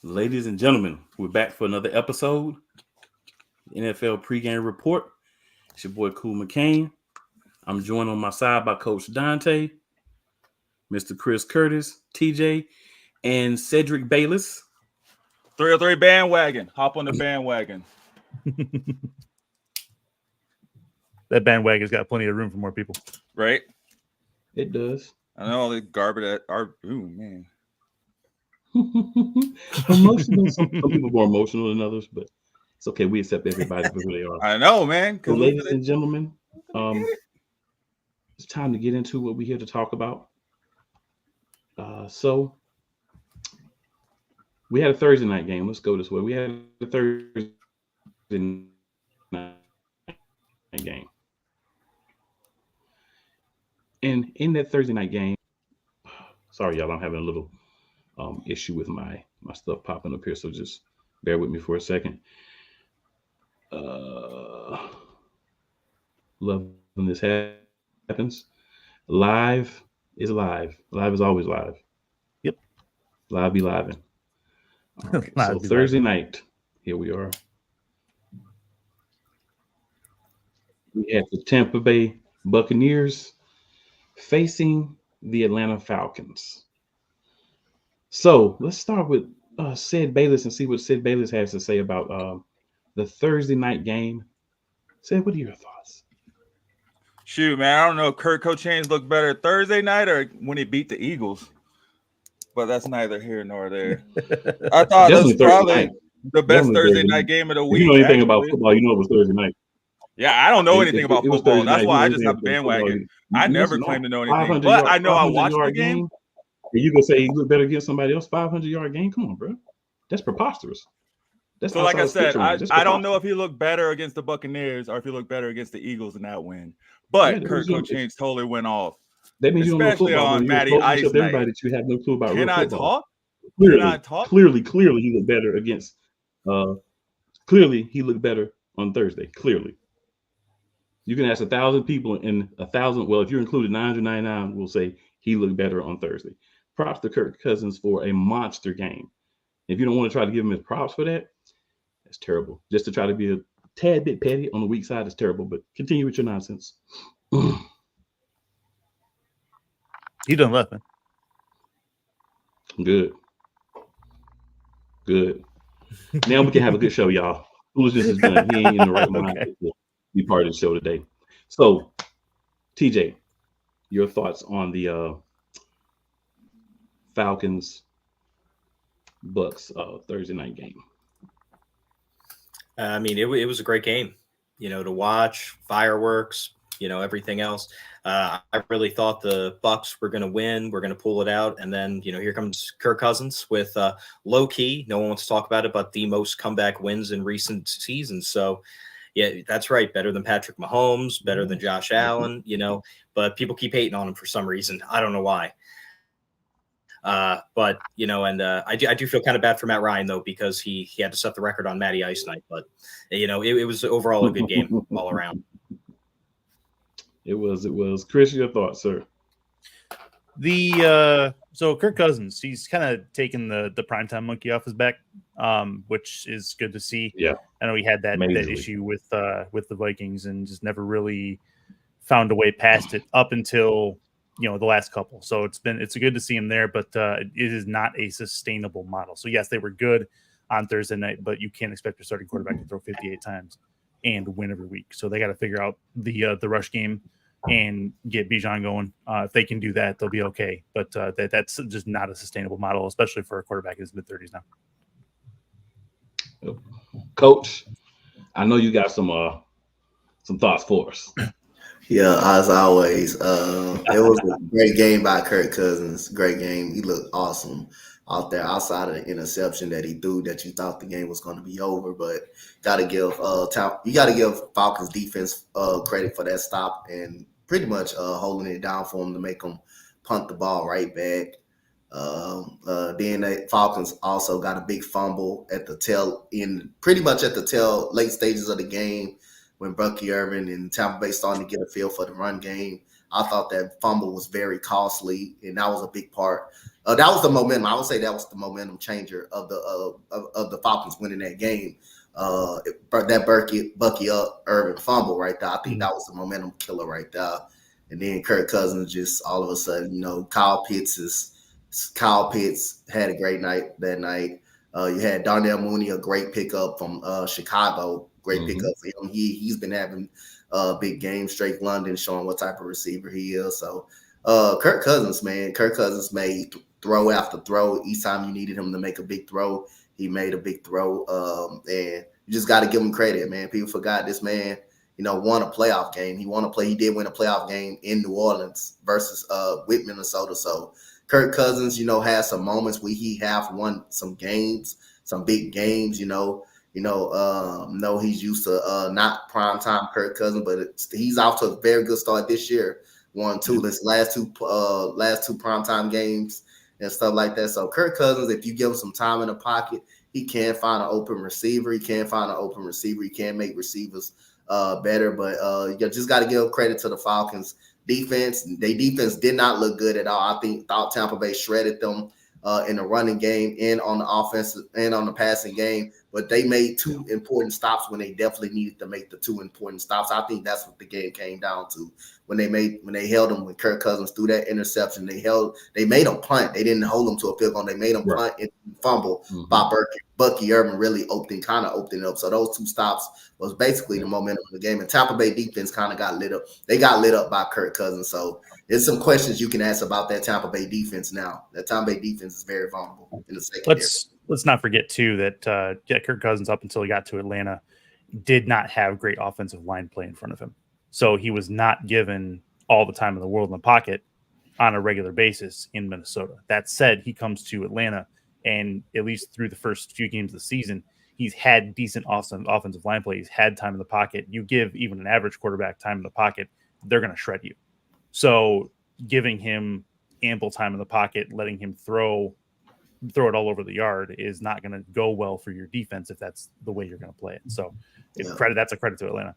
Ladies and gentlemen, we're back for another episode. NFL Pregame Report. It's your boy Cool McCain. I'm joined on my side by Coach Dante, Mr. Chris Curtis, TJ, and Cedric Bayless. 303 bandwagon. Hop on the bandwagon. That bandwagon's got plenty of room for more people. Right? It does. I know all the garbage that are. Ooh, man. Emotional. Some people are more emotional than others, but it's okay. We accept everybody for who they are. I know, man. So, ladies and gentlemen, it's time to get into what we're here to talk about. So we had a Thursday night game. Let's go this way. We had a Thursday night game. And in that Thursday night game, sorry, y'all, I'm having a little issue with my stuff popping up here. So just bear with me for a second. Love when this happens. Live is live. Live is always live. Yep. Live be livin'. All right. So Thursday night, here we are. We had the Tampa Bay Buccaneers facing the Atlanta Falcons. So let's start with Sid Bayless and see what Sid Bayless has to say about the Thursday night game. Sid, what are your thoughts? Shoot, man, I don't know if Kirk Cochains looked better Thursday night or when he beat the Eagles, but that's neither here nor there. I thought that was probably the best Thursday night game of the week. If you know anything about football, you know it was Thursday night. Yeah, I don't know anything about football. That's why I just have a bandwagon. I never claim to know anything, but I know I watched the game. You can say he looked better against somebody else. 500-yard game. Come on, bro. That's preposterous. That's so, like I said, I don't know if he looked better against the Buccaneers or if he looked better against the Eagles in that win. But Kirk Cochains totally went off. That means especially you don't know on Matty Ice night. Everybody that you have no clue about Can real I football. talk? Clearly, he looked better against. Clearly, he looked better on Thursday. Clearly, you can ask 1,000 people, and 1,000. Well, if you're included, 999 will say he looked better on Thursday. Props to Kirk Cousins for a monster game. If you don't want to try to give him his props for that, that's terrible. Just to try to be a tad bit petty on the weak side is terrible. But continue with your nonsense. He done left, man. Good. Now we can have a good show, y'all. Foolishness is done. He ain't in the right mind to be part of the show today. So, TJ, your thoughts on the Falcons Bucks Thursday night game? I mean, it was a great game, to watch, fireworks, everything else. I really thought the Bucks were going to win. We're going to pull it out. And then, here comes Kirk Cousins with low key. No one wants to talk about it, but the most comeback wins in recent seasons. So, yeah, that's right. Better than Patrick Mahomes, better than Josh Allen, but people keep hating on him for some reason. I don't know why. But I do feel kind of bad for Matt Ryan though, because he had to set the record on Matty Ice night, but it was overall a good game all around. It was. Chris, your thoughts, sir? So Kirk Cousins, he's kind of taken the primetime monkey off his back, which is good to see. Yeah, I know he had that issue with the Vikings and just never really found a way past it up until the last couple. So it's good to see him there, but it is not a sustainable model. So yes, they were good on Thursday night, but you can't expect your starting quarterback to throw 58 times and win every week. So they got to figure out the rush game and get Bijan going. If they can do that, they'll be okay. But that's just not a sustainable model, especially for a quarterback in his mid-30s now. Coach, I know you got some thoughts for us. Yeah, as always, it was a great game by Kirk Cousins. Great game. He looked awesome out there outside of the interception that he threw that you thought the game was going to be over. But you got to give Falcons defense credit for that stop and pretty much holding it down for them to make them punt the ball right back. Then the Falcons also got a big fumble at the late stages of the game when Bucky Irvin and Tampa Bay starting to get a feel for the run game. I thought that fumble was very costly, and that was a big part. That was the momentum. I would say that was the momentum changer of the Falcons winning that game. That Bucky up Urban fumble right there. I think that was the momentum killer right there. And then Kirk Cousins just all of a sudden, Kyle Pitts had a great night that night. You had Darnell Mooney, a great pickup from Chicago. Great pickup for him. He's been having big games. Drake London showing what type of receiver he is. So Kirk Cousins, man. Kirk Cousins made throw after throw. Each time you needed him to make a big throw, he made a big throw. And you just got to give him credit, man. People forgot this man, won a playoff game. He did win a playoff game in New Orleans versus with Minnesota. So Kirk Cousins, had some moments where he have won some games, some big games, no, he's used to not primetime Kirk Cousins, but he's off to a very good start this year. Won his last two primetime games and stuff like that. So Kirk Cousins, if you give him some time in the pocket, he can find an open receiver. He can make receivers better. But you just got to give credit to the Falcons defense. Their defense did not look good at all. Thought Tampa Bay shredded them in the running game and on the offensive and on the passing game. But they made two important stops when they definitely needed to make the two important stops. I think that's what the game came down to. When they held them, when Kirk Cousins threw that interception, they made them punt. They didn't hold them to a field goal. They made them punt and fumble by Bucky Urban really opening it up. So those two stops was basically the momentum of the game. And Tampa Bay defense kind of got lit up. They got lit up by Kirk Cousins. So there's some questions you can ask about that Tampa Bay defense now. That Tampa Bay defense is very vulnerable in the secondary. Let's not forget, too, that Kirk Cousins, up until he got to Atlanta, did not have great offensive line play in front of him. So he was not given all the time in the world in the pocket on a regular basis in Minnesota. That said, he comes to Atlanta, and at least through the first few games of the season, he's had decent offensive line play. He's had time in the pocket. You give even an average quarterback time in the pocket, they're going to shred you. So giving him ample time in the pocket, letting him throw it all over the yard is not going to go well for your defense if that's the way you're going to play it. So that's a credit to Atlanta.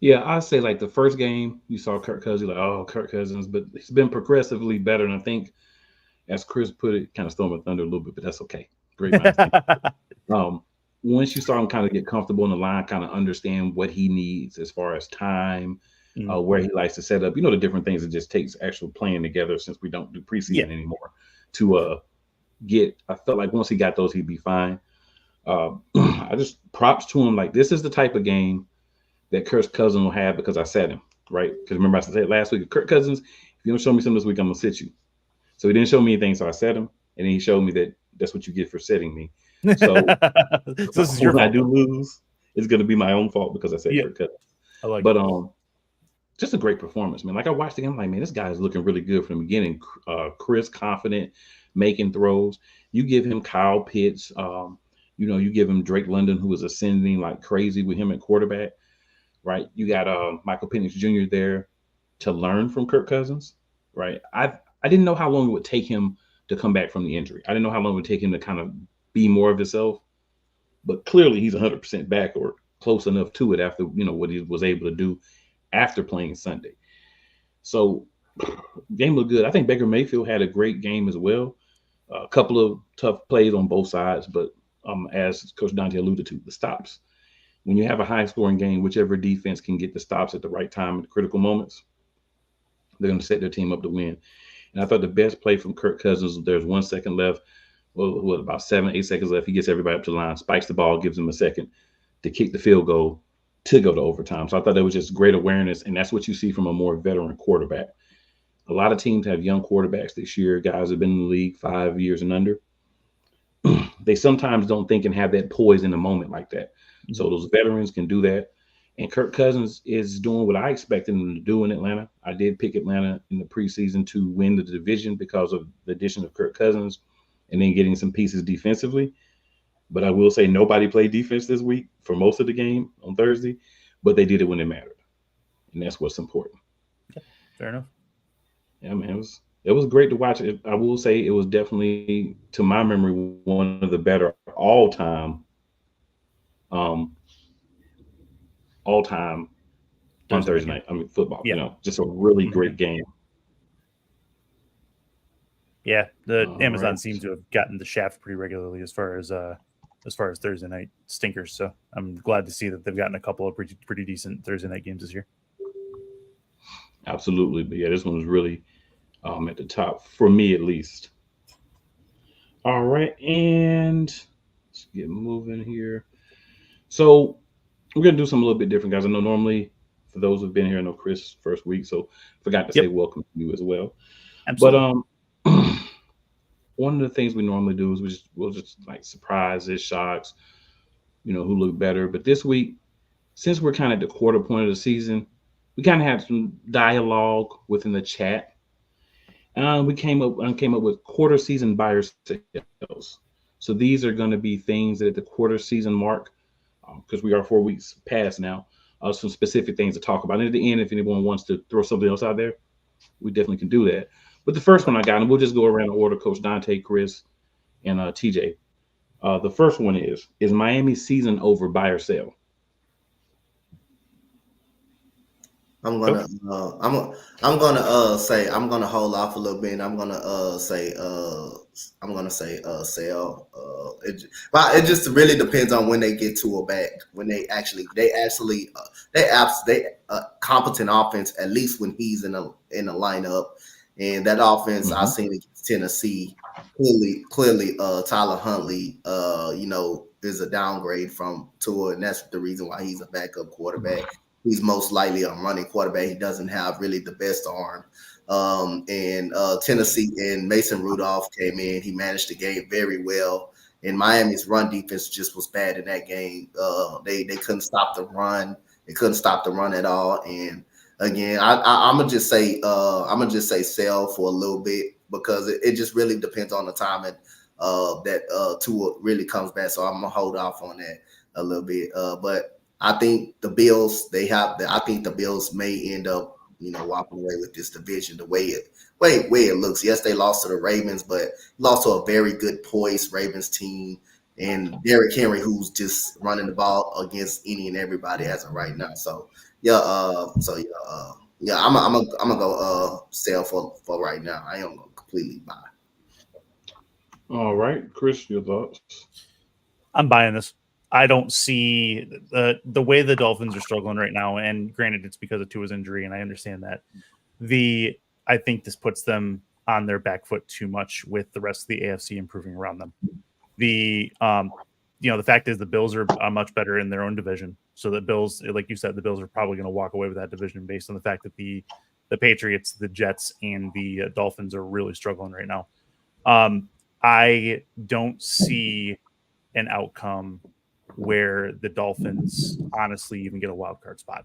Yeah, I say like the first game you saw Kirk Cousins, you're like, oh, Kirk Cousins, but he's been progressively better. And I think, as Chris put it, kind of stole my thunder a little bit, but that's okay. Great mind. Once you saw him kind of get comfortable in the line, kind of understand what he needs as far as time, where he likes to set up, the different things it just takes actual playing together, since we don't do preseason anymore, to I felt like once he got those, he'd be fine. I just props to him. Like, this is the type of game that Kirk Cousins will have because I sat him, right? Because remember I said last week, Kirk Cousins, if you don't show me something this week, I'm going to sit you. So he didn't show me anything, so I sat him, and then he showed me that that's what you get for sitting me. So this is your when fault. I do lose, it's going to be my own fault because I said Kirk Cousins. I like but just a great performance, man. Like, I watched the game, I'm like, man, this guy is looking really good from the beginning. Chris, confident, making throws. You give him Kyle Pitts. You give him Drake London, who is ascending like crazy with him at quarterback. Right, you got Michael Penix Jr. there to learn from Kirk Cousins. Right, I didn't know how long it would take him to come back from the injury. I didn't know how long it would take him to kind of be more of himself. But clearly, he's 100% back or close enough to it after what he was able to do after playing Sunday. So, game looked good. I think Baker Mayfield had a great game as well. A couple of tough plays on both sides, but as Coach Dante alluded to, the stops. When you have a high-scoring game, whichever defense can get the stops at the right time at the critical moments, they're going to set their team up to win. And I thought the best play from Kirk Cousins, there's 1 second left, about 7-8 seconds left. He gets everybody up to the line, spikes the ball, gives them a second to kick the field goal to go to overtime. So I thought that was just great awareness, and that's what you see from a more veteran quarterback. A lot of teams have young quarterbacks this year, guys have been in the league 5 years and under. They sometimes don't think and have that poise in a moment like that. So those veterans can do that. And Kirk Cousins is doing what I expected him to do in Atlanta. I did pick Atlanta in the preseason to win the division because of the addition of Kirk Cousins and then getting some pieces defensively. But I will say nobody played defense this week for most of the game on Thursday, but they did it when it mattered. And that's what's important. Yeah, fair enough. Yeah, man, it was great to watch. I will say it was definitely, to my memory, one of the better all-time on Thursday night. I mean, football. Yeah. Just a really great game. Yeah, the Amazon seems to have gotten the shaft pretty regularly as far as Thursday night stinkers. So I'm glad to see that they've gotten a couple of pretty decent Thursday night games this year. Absolutely, but yeah, this one was really at the top for me at least. All right, and let's get moving here. So we're gonna do something a little bit different, guys. I know normally for those who've been here, I know Chris first week, so forgot to say welcome to you as well. Absolutely. But one of the things we normally do is we'll just like surprises, shocks, who look better. But this week, since we're kind of at the quarter point of the season, we kind of had some dialogue within the chat. We came up with quarter season buyer sales. So these are going to be things that at the quarter season mark, because we are 4 weeks past now, some specific things to talk about. And at the end, if anyone wants to throw something else out there, we definitely can do that. But the first one I got, and we'll just go around the order, Coach Dante, Chris, and TJ. The first one is Miami's season over, buy or sell? I'm gonna say I'm gonna hold off a little bit, and I'm gonna say sell. It just really depends on when they get to a back, when they competent offense, at least when he's in a lineup. And that offense I've seen against Tennessee, clearly Tyler Huntley, is a downgrade from Tua, and that's the reason why he's a backup quarterback. He's most likely a running quarterback. He doesn't have really the best arm. And Tennessee and Mason Rudolph came in. He managed the game very well. And Miami's run defense just was bad in that game. They couldn't stop the run. They couldn't stop the run at all. And again, I'm gonna just say sell for a little bit, because it just really depends on the timing that Tua really comes back. So I'm gonna hold off on that a little bit. But I think the Bills may end up, walking away with this division the way it looks. Yes, they lost to the Ravens, but lost to a very good poised Ravens team, and Derrick Henry, who's just running the ball against any and everybody as of right now. So I'm gonna go sell for right now. I am gonna completely buy. All right, Chris, your thoughts? I'm buying this. I don't see the way the Dolphins are struggling right now, and granted, it's because of Tua's injury, and I understand that. I think this puts them on their back foot too much with the rest of the AFC improving around them. The fact is the Bills are much better in their own division, so the Bills, like you said, the Bills are probably going to walk away with that division based on the fact that the Patriots, the Jets, and the Dolphins are really struggling right now. I don't see an outcome where the Dolphins honestly even get a wild card spot.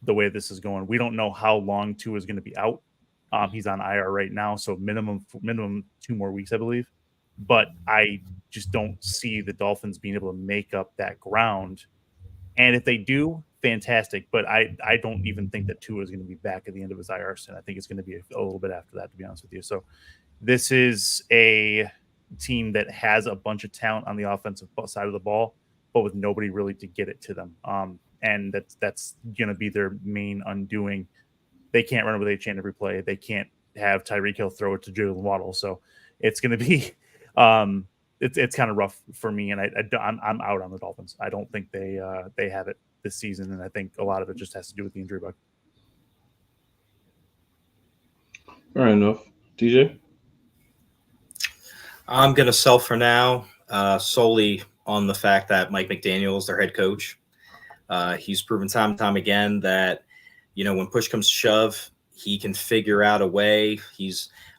The way this is going, we don't know how long Tua is going to be out. He's on IR right now, so minimum 2 more weeks, I believe. But I just don't see the Dolphins being able to make up that ground. And if they do, fantastic. But I don't even think that Tua is going to be back at the end of his IR stint. I think it's going to be a little bit after that, to be honest with you. So this is a team that has a bunch of talent on the offensive side of the ball, but with nobody really to get it to them. And that's going to be their main undoing. They can't run with A-Chain every play. They can't have Tyreek Hill throw it to Jalen Waddle. So it's going to be it's kind of rough for me. And I'm out on the Dolphins. I don't think they have it this season. And I think a lot of it just has to do with the injury bug. Fair enough. TJ? I'm going to sell for now, solely on the fact that Mike McDaniel is their head coach. He's proven time and time again that, when push comes to shove, he can figure out a way.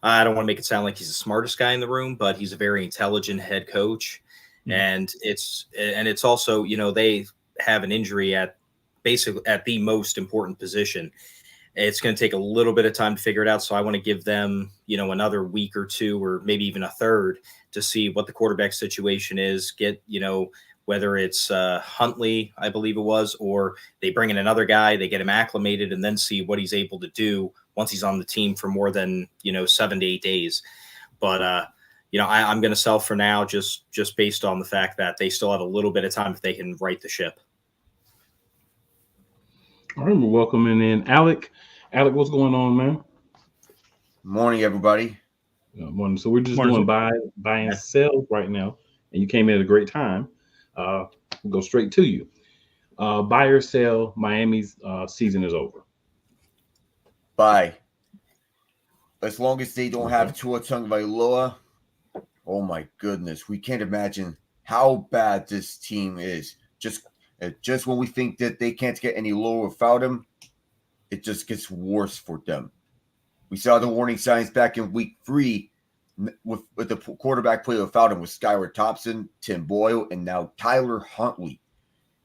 I don't want to make it sound like he's the smartest guy in the room, but he's a very intelligent head coach. Mm-hmm. And it's also, they have an injury at the most important position. It's going to take a little bit of time to figure it out. So I want to give them, another week or two, or maybe even a third, to see what the quarterback situation is, get, whether it's Huntley, I believe it was, or they bring in another guy, they get him acclimated, and then see what he's able to do once he's on the team for more than, 7 to 8 days. But, I'm going to sell for now, just based on the fact that they still have a little bit of time if they can right the ship. All right, we're welcoming in Alec. Alec, what's going on, man? Morning, everybody. Morning. So we're just Morning, doing buy and Yeah. sell right now, and you came in at a great time. We'll go straight to you. Buy or sell. Miami's season is over. Bye. As long as they don't Okay. have Tua Tagovailoa, oh my goodness, we can't imagine how bad this team is. Just when we think that they can't get any lower without him, it just gets worse for them. We saw the warning signs back in week 3 with the quarterback play without him with Skylar Thompson, Tim Boyle, and now Tyler Huntley.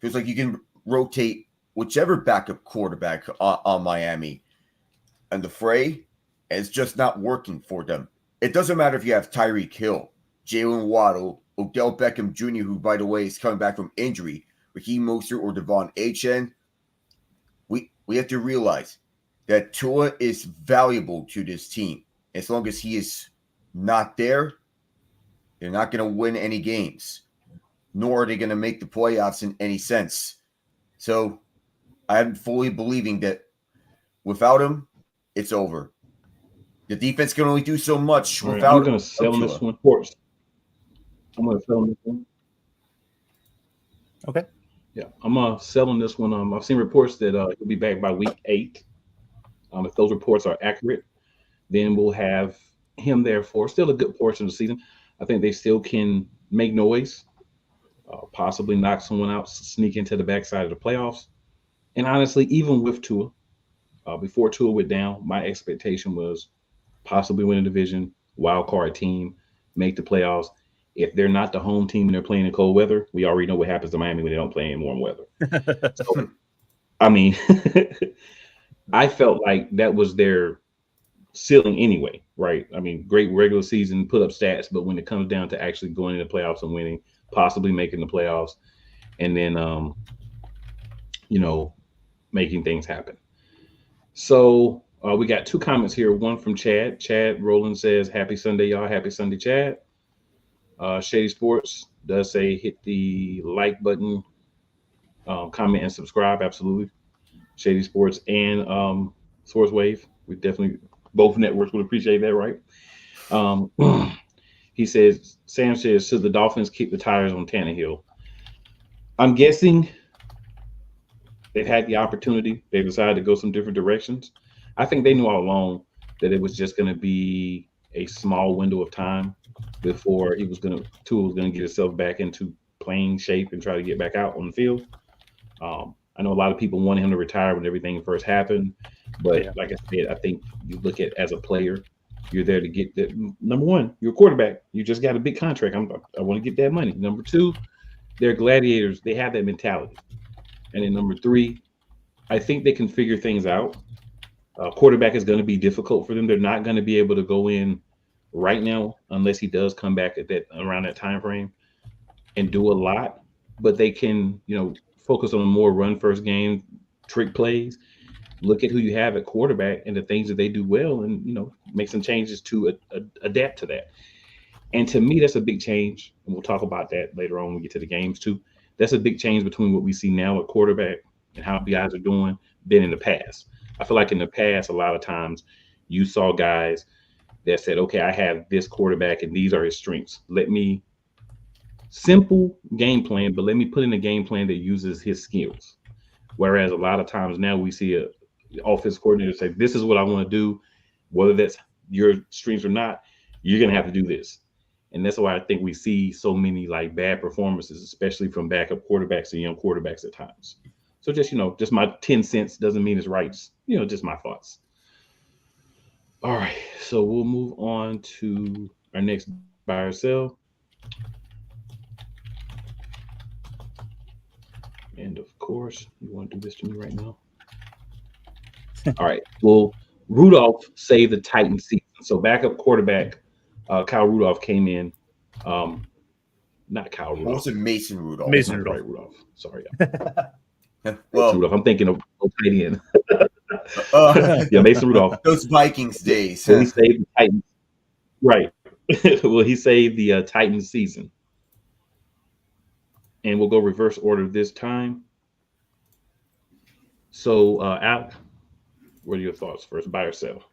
Feels like you can rotate whichever backup quarterback on Miami. And the fray is just not working for them. It doesn't matter if you have Tyreek Hill, Jalen Waddle, Odell Beckham Jr., who, by the way, is coming back from injury, Raheem Mostert, or Devon Achane. We have to realize that Tua is valuable to this team. As long as he is not there, they're not going to win any games, nor are they going to make the playoffs in any sense. So I'm fully believing that without him, it's over. The defense can only do so much All right, without. I'm going to sell on this one. Of course. I'm going to sell on this one. Okay. Yeah, I'm sell on this one. I've seen reports that he'll be back by week 8. If those reports are accurate, then we'll have him there for still a good portion of the season. I think they still can make noise, possibly knock someone out, sneak into the backside of the playoffs. And honestly, even with Tua, before Tua went down, my expectation was possibly win a division, wild card team, make the playoffs. If they're not the home team and they're playing in cold weather, we already know what happens to Miami when they don't play in warm weather. So, I mean, I felt like that was their ceiling anyway, right? I mean, great regular season, put up stats, but when it comes down to actually going into the playoffs and winning, possibly making the playoffs, and then, making things happen. So we got 2 comments here. One from Chad. Chad Rowland says, "Happy Sunday, y'all. Happy Sunday, Chad." Shady Sports does say hit the like button, comment, and subscribe. Absolutely. Shady Sports and Source Wave. We definitely, both networks would appreciate that, right? He says, Sam says, should the Dolphins keep the tires on Tannehill? I'm guessing they've had the opportunity. They've decided to go some different directions. I think they knew all along that it was just going to be a small window of time before Tua was going to get himself back into playing shape and try to get back out on the field. I know a lot of people wanted him to retire when everything first happened, but like I said, I think you look at as a player, you're there to get that. Number one, you're a quarterback. You just got a big contract. I want to get that money. Number 2, they're gladiators. They have that mentality. And then number 3, I think they can figure things out. Quarterback is going to be difficult for them. They're not going to be able to go in right now unless he does come back at that around that time frame and do a lot. But they can, focus on a more run first game, trick plays. Look at who you have at quarterback and the things that they do well, and make some changes to adapt to that. And to me, that's a big change. And we'll talk about that later on when we get to the games too. That's a big change between what we see now at quarterback and how guys are doing than in the past. I feel like in the past, a lot of times you saw guys that said, okay, I have this quarterback and these are his strengths. Simple game plan, but let me put in a game plan that uses his skills. Whereas a lot of times now we see a offense coordinator say, this is what I want to do, whether that's your strengths or not, you're going to have to do this. And that's why I think we see so many bad performances, especially from backup quarterbacks and young quarterbacks at times. So just my 10 cents doesn't mean it's right. Just my thoughts. All right. So we'll move on to our next buy or sell. And of course, you want to do this to me right now? All right. Well, Rudolph saved the Titans season. So backup quarterback Kyle Rudolph came in. Not Kyle Rudolph. What was it? Mason Rudolph. Mason Rudolph. Right, Rudolph. Sorry. Well, Rudolph. I'm thinking of tight end. Yeah, Mason Rudolph. Those Vikings days. So he saved the Titans. Right. Well, he saved the Titans season. And we'll go reverse order this time. So, Alec, what are your thoughts first? Buy or sell?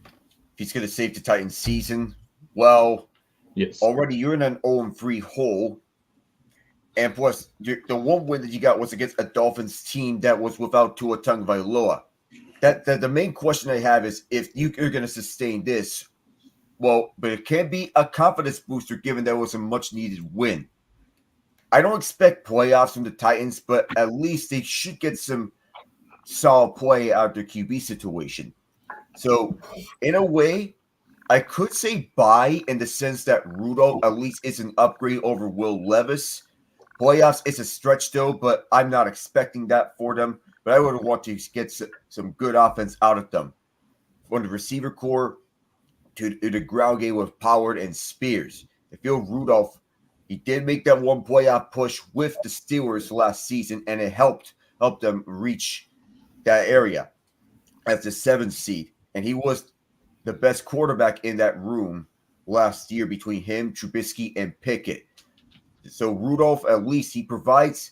If he's going to save the Titans season, well, yes. Already you're in an 0-3 hole. And plus, the one win that you got was against a Dolphins team that was without Tua Tagovailoa. The main question I have is if you're going to sustain this, well, but it can be a confidence booster given that it was a much-needed win. I don't expect playoffs from the Titans, but at least they should get some solid play out of their QB situation. So, in a way, I could say buy in the sense that Rudolph at least is an upgrade over Will Levis. Playoffs is a stretch still, but I'm not expecting that for them. But I would want to get some good offense out of them. From the receiver core to the ground game with Pollard and Spears. I feel Rudolph, he did make that one playoff push with the Steelers last season, and it helped them reach that area as the 7th seed. And he was the best quarterback in that room last year between him, Trubisky, and Pickett. So Rudolph, at least he provides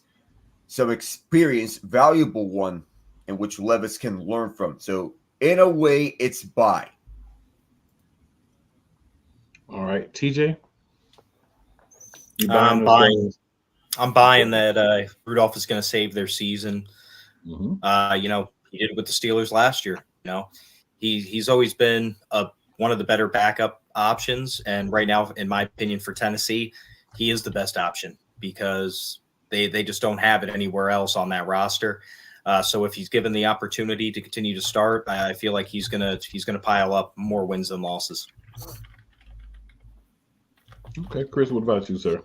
some experience, valuable one, in which Levis can learn from. So in a way, it's buy. All right, TJ. I'm buying that Rudolph is going to save their season. Mm-hmm. He did it with the Steelers last year. He's always been one of the better backup options, and right now, in my opinion, for Tennessee, he is the best option because they just don't have it anywhere else on that roster. So if he's given the opportunity to continue to start, I feel like he's gonna pile up more wins than losses. Okay, Chris, what about you, sir?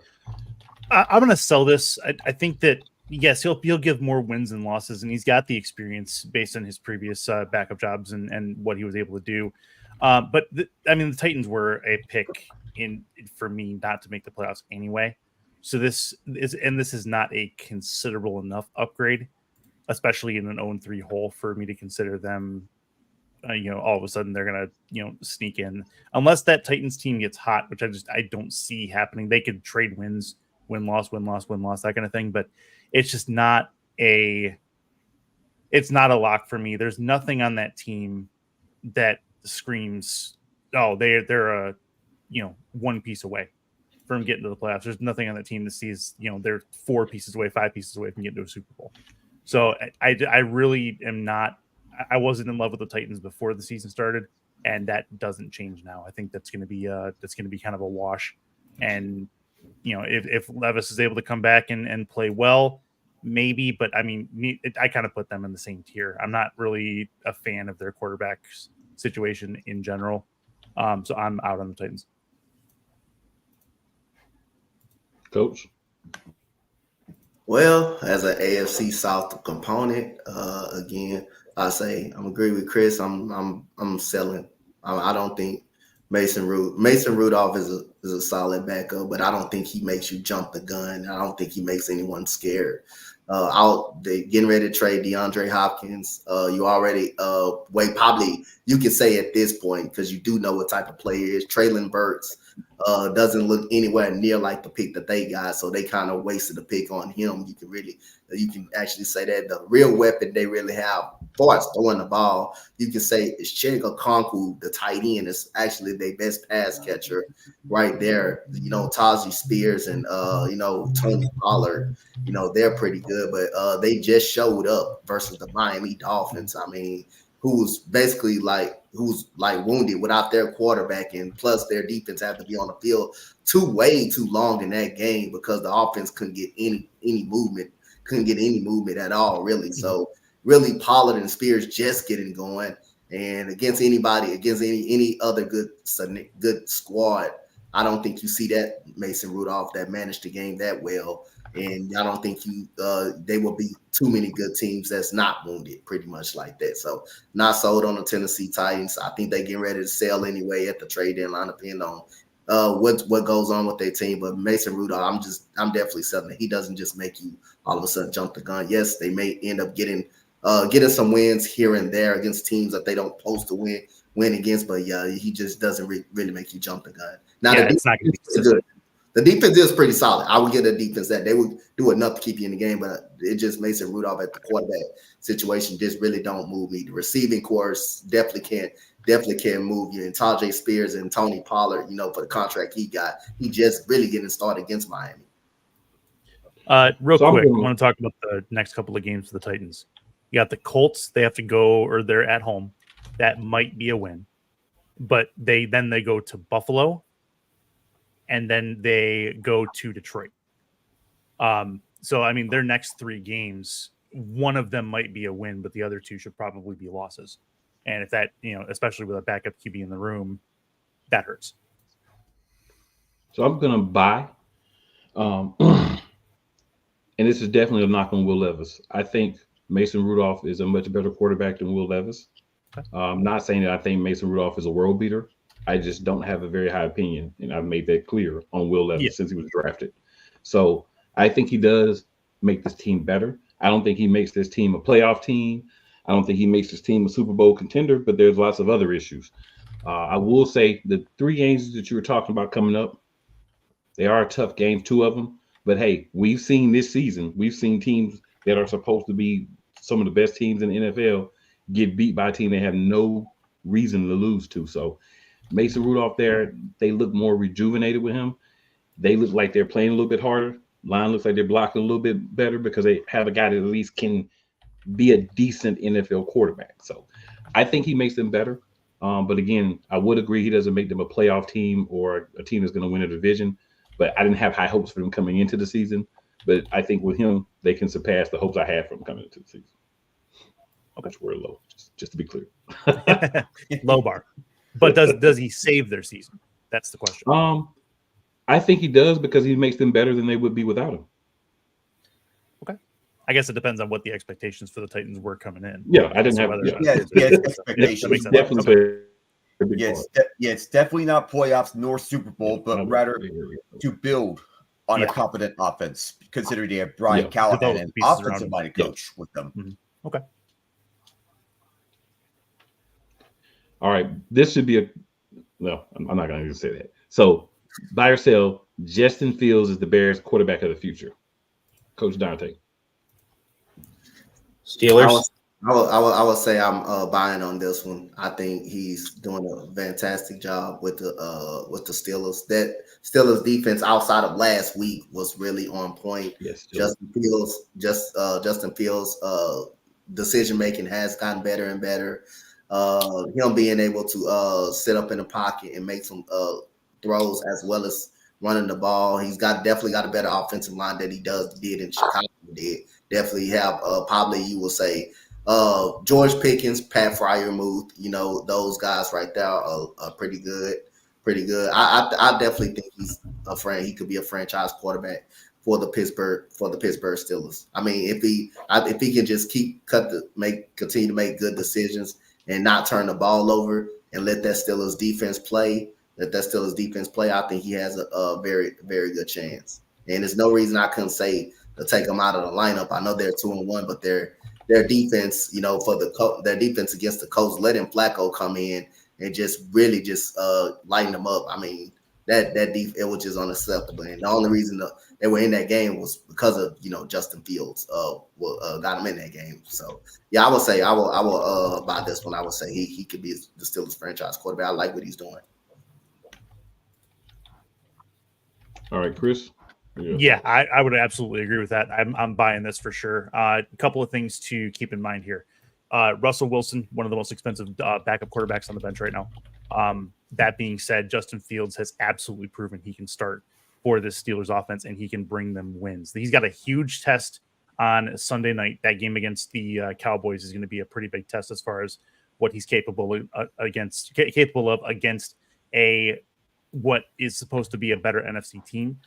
I'm going to sell this. I think that, yes, he'll give more wins and losses, and he's got the experience based on his previous backup jobs and what he was able to do. But the Titans were a pick for me not to make the playoffs anyway. So this is not a considerable enough upgrade, especially in an 0-3 hole, for me to consider them. All of a sudden they're gonna sneak in, unless that Titans team gets hot, which I don't see happening. They could trade wins, win loss, that kind of thing, but it's just not a lock for me. There's nothing on that team that screams, oh, they're a one piece away from getting to the playoffs. There's nothing on that team that sees they're 4 pieces away, 5 pieces away from getting to a Super Bowl. So I really am not. I wasn't in love with the Titans before the season started, and that doesn't change now. I think that's going to be kind of a wash. And if Levis is able to come back and play well, maybe. But I kind of put them in the same tier. I'm not really a fan of their quarterback situation in general, so I'm out on the Titans. Coach. Well, as an AFC South component, again, I say I'm agree with Chris. I'm selling. I don't think Mason Rudolph is a solid backup, but I don't think he makes you jump the gun. I don't think he makes anyone scared. They getting ready to trade DeAndre Hopkins. You already probably you can say at this point, because you do know what type of player he is. Traylon Burks doesn't look anywhere near like the pick that they got, so they kind of wasted the pick on him. You can actually say that the real weapon they really have for us throwing the ball, you can say is Chinga Konku, the tight end, is actually their best pass catcher right there. Taji Spears and Tony Pollard, they're pretty good, but they just showed up versus the Miami Dolphins. Who's basically who's wounded without their quarterback, and plus their defense had to be on the field way too long in that game because the offense couldn't get any movement at all, really. So really Pollard and Spears just getting going, and against any other good squad, I don't think you see that Mason Rudolph that managed the game that well. And I don't think they will be too many good teams that's not wounded pretty much like that. So not sold on the Tennessee Titans. I think they getting ready to sell anyway at the trade deadline, depending on what goes on with their team. But Mason Rudolph, I'm definitely selling it. He doesn't just make you all of a sudden jump the gun. Yes, they may end up getting some wins here and there against teams that they don't supposed to win against. But yeah, he just doesn't really make you jump the gun. Now it's not going to be good. The defense is pretty solid. I would give the defense that. They would do enough to keep you in the game, but it just Mason Rudolph at the quarterback situation just really don't move me. The receiving course definitely can't move you. And Tajay Spears and Tony Pollard, for the contract he got, he just really getting started against Miami. Real quick, I want to talk about the next couple of games for the Titans. You got the Colts. They have to go, or they're at home. That might be a win. But they go to Buffalo, and then they go to Detroit. So, I mean, their next 3 games, one of them might be a win, but the other 2 should probably be losses. And if that, especially with a backup QB in the room, that hurts. So I'm going to buy. And this is definitely a knock on Will Levis. I think Mason Rudolph is a much better quarterback than Will Levis. I'm not saying that I think Mason Rudolph is a world beater. I just don't have a very high opinion, and I've made that clear on Will Levis since he was drafted. So I think he does make this team better. I don't think he makes this team a playoff team. I don't think he makes this team a Super Bowl contender, but there's lots of other issues. I will say the 3 games that you were talking about coming up, they are tough games, 2 of them. But, hey, we've seen this season, we've seen teams that are supposed to be some of the best teams in the NFL get beat by a team they have no reason to lose to. So Mason Rudolph there, they look more rejuvenated with him. They look like they're playing a little bit harder. Line looks like they're blocking a little bit better because they have a guy that at least can be a decent NFL quarterback. So I think he makes them better. But again, I would agree he doesn't make them a playoff team or a team that's going to win a division. But I didn't have high hopes for them coming into the season. But I think with him, they can surpass the hopes I had for him coming into the season. Okay, we're low, just to be clear. Low bar. But does he save their season? That's the question. I think he does because he makes them better than they would be without him. Okay. I guess it depends on what the expectations for the Titans were coming in. Yeah, I didn't have expectations. Definitely. It's definitely not playoffs nor Super Bowl, but rather to build on a competent offense, considering they have Brian Callahan, an offensive-minded coach with them. Mm-hmm. Okay. All right. This should be I'm not going to even say that. So, buy or sell, Justin Fields is the Bears quarterback of the future. Coach Dante. Steelers. I would say I'm buying on this one. I think he's doing a fantastic job with the Steelers. That Steelers defense outside of last week was really on point. Yes, Justin Fields decision making has gotten better and better. Him being able to sit up in the pocket and make some throws as well as running the ball. He's definitely got a better offensive line than he did in Chicago. Definitely have probably you will say George Pickens, Pat Freiermuth, those guys right there are pretty good. I definitely think he's he could be a franchise quarterback for the Pittsburgh Steelers. I mean, if he can just continue to make good decisions and not turn the ball over and let that Steelers defense play, I think he has a very, very good chance. And there's no reason I couldn't say to take them out of the lineup. I know they're 2-1, but their defense, their defense against the Colts, letting Flacco come in and just really lighten them up. I mean, it was just unacceptable. And the only reason they were in that game was because of Justin Fields got him in that game. So yeah, I would say I will buy this one. I would say he could be the Steelers franchise quarterback. I like what he's doing. All right, Chris. Yeah, I would absolutely agree with that. I'm buying this for sure. A couple of things to keep in mind here. Russell Wilson, one of the most expensive backup quarterbacks on the bench right now. That being said, Justin Fields has absolutely proven he can start for this Steelers offense and he can bring them wins. He's got a huge test on Sunday night. That game against the Cowboys is going to be a pretty big test as far as what he's capable of against what is supposed to be a better NFC team.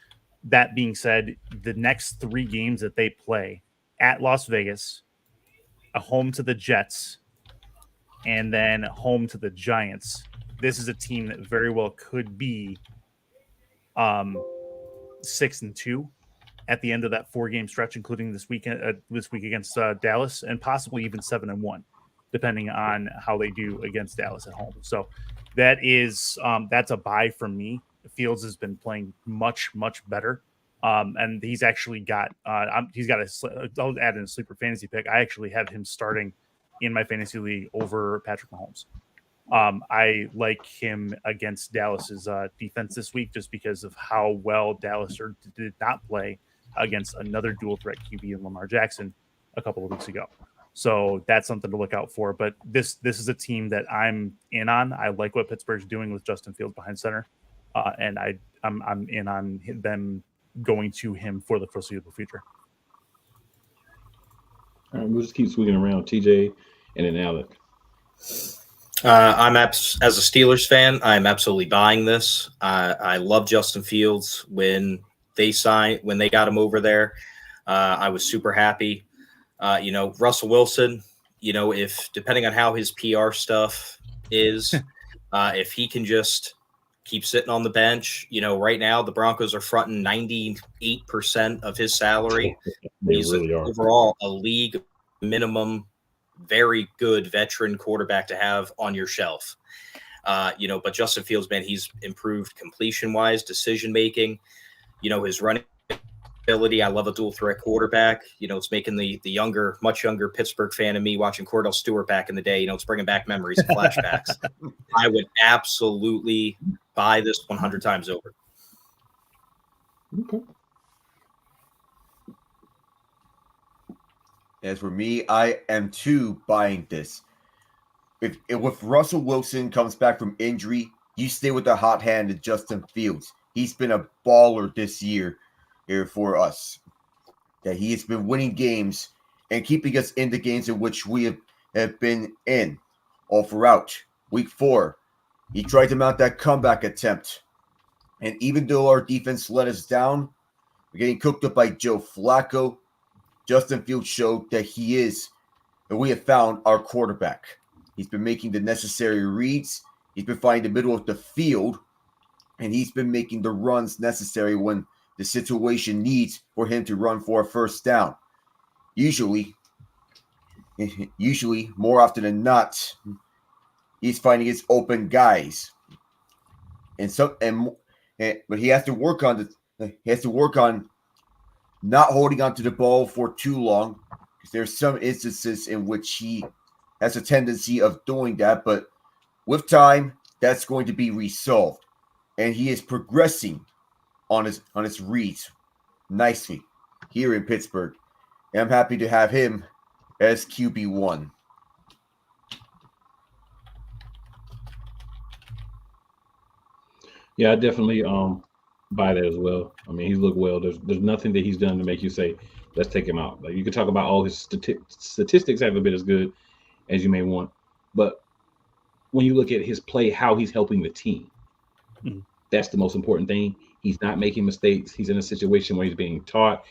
That being said, the next 3 games that they play at Las Vegas, a home to the Jets, and then home to the Giants. This is a team that very well could be 6-2 at the end of that 4-game stretch, including this week against Dallas, and possibly even 7-1, depending on how they do against Dallas at home. So that is that's a buy from me. Fields has been playing much, much better. And he's actually got I'll add in a sleeper fantasy pick. I actually have him starting in my fantasy league over Patrick Mahomes. I like him against Dallas's defense this week just because of how well Dallas did not play against another dual threat QB in Lamar Jackson a couple of weeks ago. So that's something to look out for. But this is a team that I'm in on. I like what Pittsburgh's doing with Justin Fields behind center, and I'm in on them going to him for the foreseeable future. All right, we'll just keep swinging around. TJ and then Alec. As a Steelers fan, I'm absolutely buying this. I love Justin Fields. When they got him over there, I was super happy. Russell Wilson, if depending on how his PR stuff is, if he can just keep sitting on the bench, right now the Broncos are fronting 98% of his salary. He's really overall a league minimum, very good veteran quarterback to have on your shelf. But Justin Fields, man, he's improved completion-wise, decision-making, his running ability. I love a dual threat quarterback. It's making the much younger Pittsburgh fan of me watching Cordell Stewart back in the day. It's bringing back memories and flashbacks. I would absolutely buy this 100 times over. Okay. As for me, I am too buying this. If Russell Wilson comes back from injury, you stay with the hot hand of Justin Fields. He's been a baller this year here for us. That he has been winning games and keeping us in the games in which we have been in all throughout. Week 4, he tried to mount that comeback attempt. And even though our defense let us down, we're getting cooked up by Joe Flacco. Justin Fields showed that he is, and we have found our quarterback. He's been making the necessary reads. He's been finding the middle of the field, and he's been making the runs necessary when the situation needs for him to run for a first down. Usually, more often than not, he's finding his open guys, but he has to work on not holding onto the ball for too long, because there's some instances in which he has a tendency of doing that, but with time, that's going to be resolved. And he is progressing on his reads nicely here in Pittsburgh. And I'm happy to have him as QB1. Yeah, I definitely buy that as well. I mean, he's looked well. There's nothing that he's done to make you say, let's take him out. Like, you could talk about all his statistics haven't been as good as you may want, but when you look at his play, how he's helping the team, that's the most important thing. He's not making mistakes. He's in a situation where he's being taught,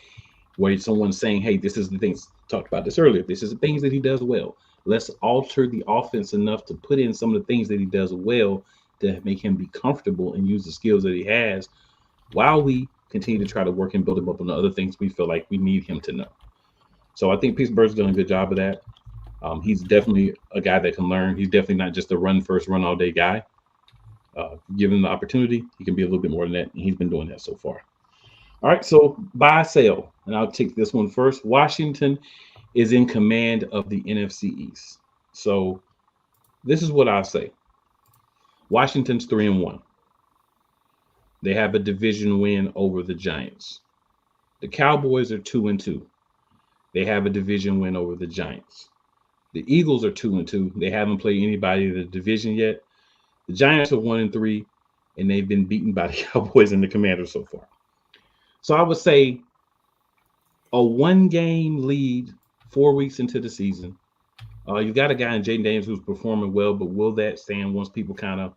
where someone's saying, hey, this is the things, talked about this earlier, this is the things that he does well. Let's alter the offense enough to put in some of the things that he does well to make him be comfortable and use the skills that he has, while we continue to try to work and build him up on the other things we feel like we need him to know. So I think Pittsburgh's done a good job of that. He's definitely a guy that can learn. He's definitely not just a run first, run all day guy. Given the opportunity, he can be a little bit more than that, and he's been doing that so far. All right, so buy, sell, and I'll take this one first. Washington is in command of the NFC East. So this is what I'll say. Washington's 3-1. They have a division win over the Giants. The Cowboys are 2-2. They have a division win over the Giants. The Eagles are 2-2. They haven't played anybody in the division yet. The Giants are 1-3, and they've been beaten by the Cowboys and the Commanders so far. So I would say a 1-game lead 4 weeks into the season. You've got a guy in Jaden Daniels who's performing well, but will that stand once people kind of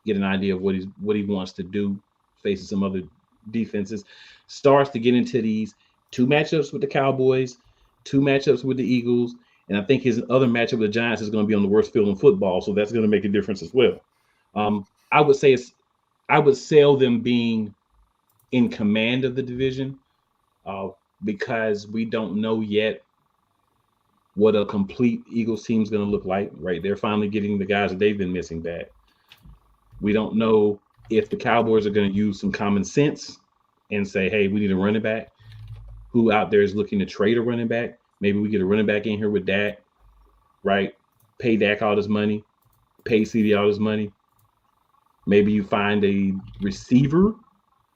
get an idea of what he wants to do, facing some other defenses, starts to get into these 2 matchups with the Cowboys, 2 matchups with the Eagles, and I think his other matchup with the Giants is going to be on the worst field in football, so that's going to make a difference as well. I would sell them being in command of the division because we don't know yet what a complete Eagles team is going to look like, right? They're finally getting the guys that they've been missing back. We don't know if the Cowboys are going to use some common sense and say, hey, we need a running back, who out there is looking to trade a running back? Maybe we get a running back in here with Dak, right? Pay Dak all his money, pay CD all his money. Maybe you find a receiver,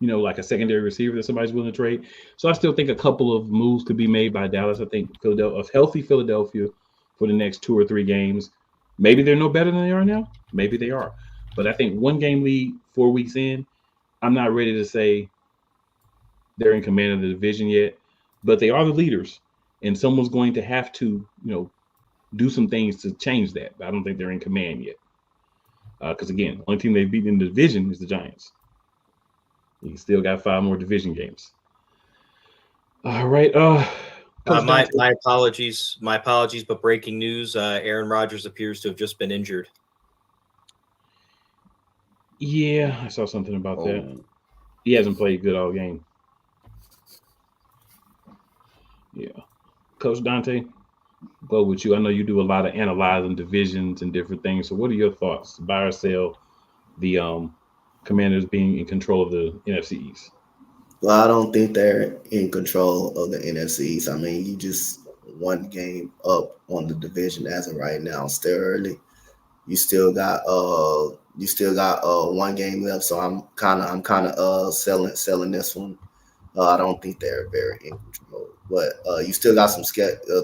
like a secondary receiver that somebody's willing to trade. So I still think a couple of moves could be made by Dallas. I think a healthy Philadelphia for the next 2 or 3 games. Maybe they're no better than they are now. Maybe they are. But I think 1-game lead, 4 weeks in, I'm not ready to say they're in command of the division yet, but they are the leaders, and someone's going to have to, do some things to change that. But I don't think they're in command yet. Because again, the only team they've beaten in the division is the Giants. You still got 5 more division games. All right. My apologies. My apologies, but breaking news: Aaron Rodgers appears to have just been injured. Yeah, I saw something about that. He hasn't played good all game. Yeah. Coach Dante, go with you. I know you do a lot of analyzing divisions and different things. So what are your thoughts? Buy or sell the Commanders being in control of the NFC East? Well, I don't think they're in control of the NFC East. I mean, you just 1 game up on the division as of right now. Still early. You still got 1 game left. So I'm kind of selling this one. I don't think they're very in control, but you still got some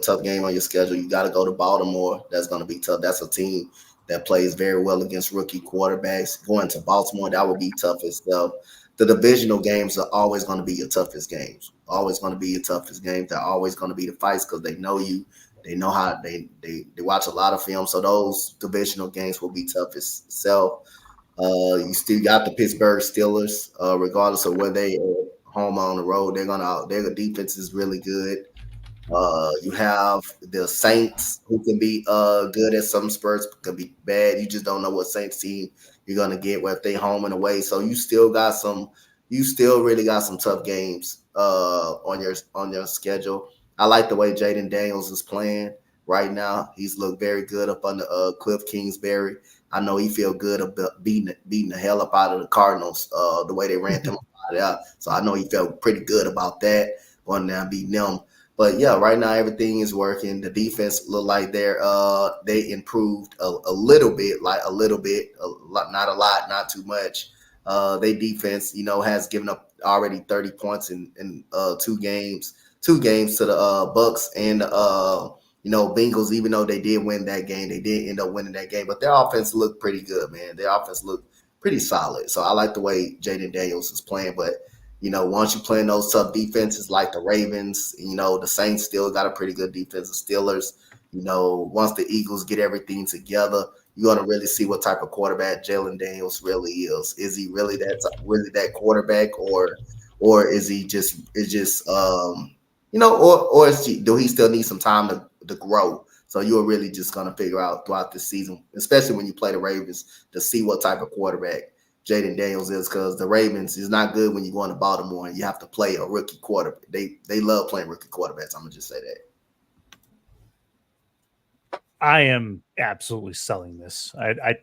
tough game on your schedule. You got to go to Baltimore. That's going to be tough. That's a team that plays very well against rookie quarterbacks. Going to Baltimore, that would be tough as well. The divisional games are always going to be your toughest games. Always going to be your toughest games. They're always going to be the fights because they know you. They know how they watch a lot of film. So those divisional games will be tough itself. You still got the Pittsburgh Steelers, regardless of where they are home or on the road. Their defense is really good. You have the Saints, who can be good at some spurts, could be bad. You just don't know what Saints team you're gonna get, where if they home and away. So you still really got some tough games on your schedule. I like the way Jaden Daniels is playing right now. He's looked very good up under Cliff Kingsbury. I know he feel good about beating the hell up out of the Cardinals, the way they ran them out. So I know he felt pretty good about that, going down beating them. But yeah, right now everything is working. The defense look like they improved a little bit, not a lot, not too much. Their defense, has given up already 30 points in 2 games to the Bucks and Bengals. Even though they did win that game, they did end up winning that game. But their offense looked pretty good, man. Their offense looked pretty solid. So I like the way Jaden Daniels is playing, but. Once you play in those tough defenses like the Ravens, the Saints still got a pretty good defense. The Steelers, once the Eagles get everything together, you're going to really see what type of quarterback Jalen Daniels really is. Is he really that quarterback, or is he just do he still need some time to grow? So you're really just going to figure out throughout the season, especially when you play the Ravens, to see what type of quarterback Jaden Daniels is, because the Ravens is not good when you go into Baltimore and you have to play a rookie quarterback. They love playing rookie quarterbacks. I'm gonna just say that. I am absolutely selling this.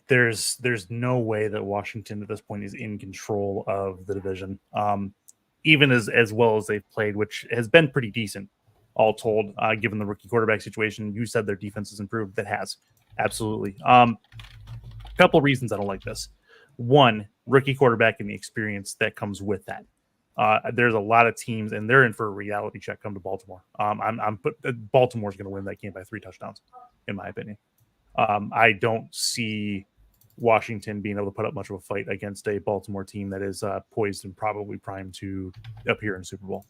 There's no way that Washington at this point is in control of the division, even as well as they've played, which has been pretty decent, all told. Given the rookie quarterback situation, you said their defense has improved. That has absolutely. A couple of reasons I don't like this. One, rookie quarterback and the experience that comes with that. There's a lot of teams, and they're in for a reality check come to Baltimore. Baltimore's going to win that game by 3 touchdowns, in my opinion. I don't see Washington being able to put up much of a fight against a Baltimore team that is poised and probably primed to appear in the Super Bowl.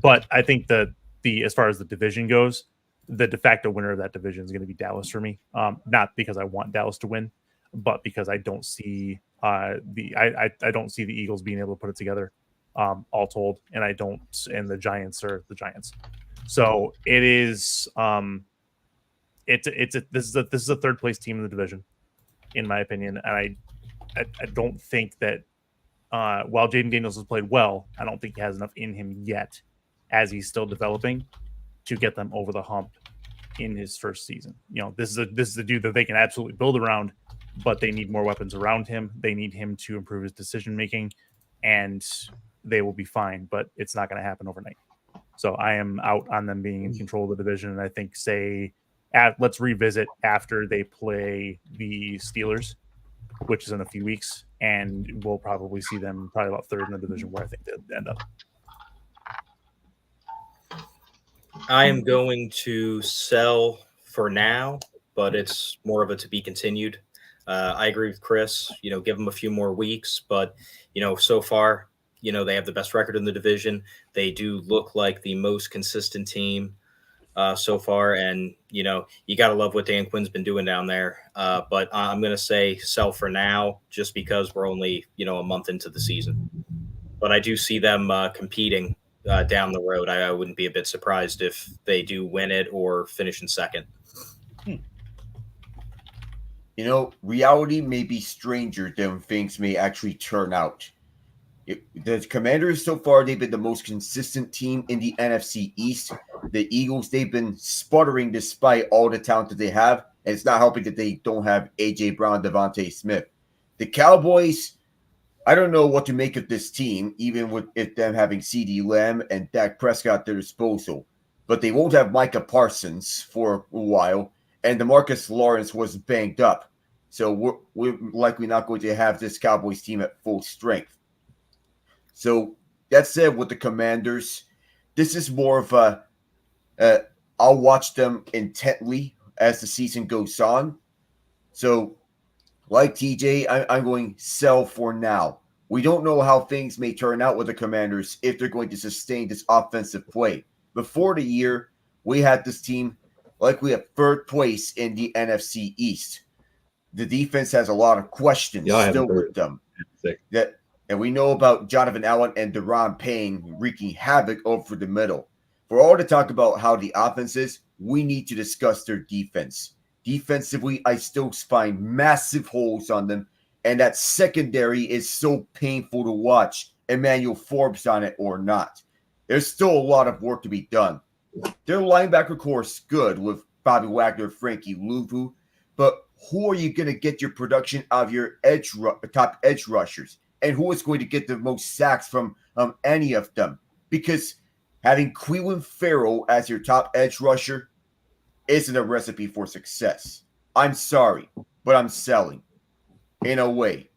But I think that as far as the division goes, the de facto winner of that division is going to be Dallas for me. Not because I want Dallas to win, but because I don't see I don't see the Eagles being able to put it together, all told, and the Giants are the Giants. So it is this is a 3rd place team in the division, in my opinion, and I don't think that while Jaden Daniels has played well, I don't think he has enough in him yet, as he's still developing, to get them over the hump in his first season. This is a dude that they can absolutely build around, but they need more weapons around him. They need him to improve his decision making, and they will be fine. But it's not going to happen overnight. So I am out on them being in control of the division. And I think let's revisit after they play the Steelers, which is in a few weeks, and we'll probably see them probably about third in the division, where I think they'll end up. I am going to sell for now, but it's more of a to be continued. I agree with Chris, give them a few more weeks, but, so far, they have the best record in the division. They do look like the most consistent team so far. And, you got to love what Dan Quinn's been doing down there. But I'm going to say sell for now, just because we're only, a month into the season. But I do see them competing down the road. I wouldn't be a bit surprised if they do win it or finish in second. Reality may be stranger than things may actually turn out. The Commanders, so far, they've been the most consistent team in the NFC East. The Eagles, they've been sputtering despite all the talent that they have, and it's not helping that they don't have A.J. Brown, Devontae Smith. The Cowboys, I don't know what to make of this team, even with them having CeeDee Lamb and Dak Prescott at their disposal. But they won't have Micah Parsons for a while, and DeMarcus Lawrence was banged up. So we're likely not going to have this Cowboys team at full strength. So that said, with the Commanders, this is more of I'll watch them intently as the season goes on. So like TJ, I'm going sell for now. We don't know how things may turn out with the Commanders if they're going to sustain this offensive play. Before the year, we had this team likely at third place in the NFC East. The defense has a lot of questions still with them. And we know about Jonathan Allen and Deron Payne wreaking havoc over the middle. For all to talk about how the offense is, we need to discuss their defense. Defensively, I still find massive holes on them, and that secondary is so painful to watch, Emmanuel Forbes on it or not. There's still a lot of work to be done. Their linebacker core is good with Bobby Wagner, Frankie Louvu, but who are you going to get your production out of your top edge rushers? And who is going to get the most sacks from any of them? Because having Cleveland Farrell as your top edge rusher isn't a recipe for success. I'm sorry, but I'm selling. In a way.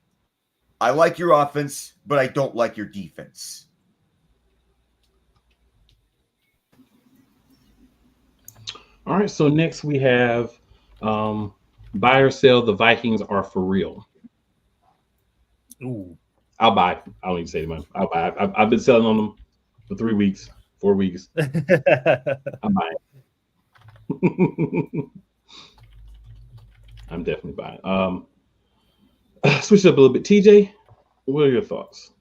I like your offense, but I don't like your defense. All right, so next we have buy or sell. The Vikings are for real. Ooh. I'll buy. I don't even say the money. I'll buy. I've been selling on them for 3 weeks, 4 weeks. I'm buying. I'm definitely buying. Switch it up a little bit. TJ, what are your thoughts?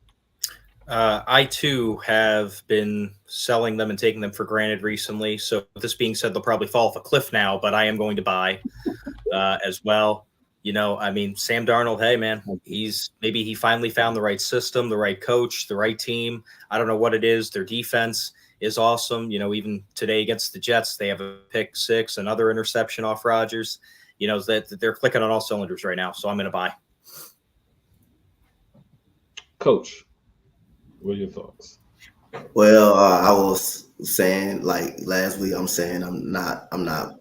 I too have been selling them and taking them for granted recently. So with this being said, they'll probably fall off a cliff now, but I am going to buy as well. Sam Darnold, hey man, maybe he finally found the right system, the right coach, the right team. I don't know what it is. Their defense is awesome. Even today against the Jets, they have a pick six, another interception off Rodgers. That they're clicking on all cylinders right now. So I'm going to buy. Coach, what are your thoughts? Well, I was saying like last week, I'm saying I'm not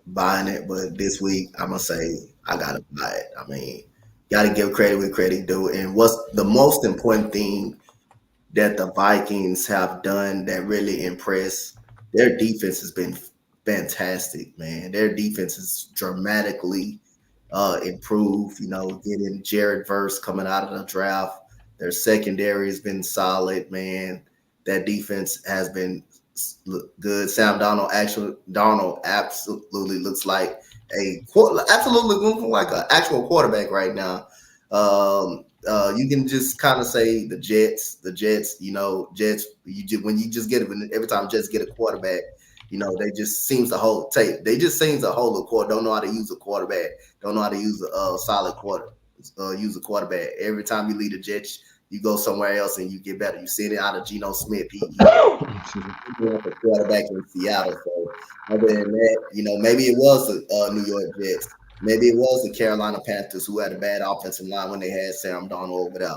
buying it, but this week I'm gonna say I gotta buy it. I mean, gotta give credit where credit due. And what's the most important thing that the Vikings have done that really impressed? Their defense has been fantastic, man. Their defense is dramatically improved. Getting Jared Verse coming out of the draft. Their secondary has been solid, man. That defense has been good. Sam Darnold absolutely looks like an actual quarterback right now. You can just kind of say the Jets. Jets. When you just get it, every time Jets get a quarterback, they just seems to hold tape. They just seems to hold a quarter. Don't know how to use a quarterback. Don't know how to use a solid quarter. Use a quarterback. Every time you lead the Jets, you go somewhere else and you get better. You see it out of Geno Smith. He's a quarterback in Seattle. So other than that, maybe it was the New York Jets. Maybe it was the Carolina Panthers who had a bad offensive line when they had Sam Darnold over there.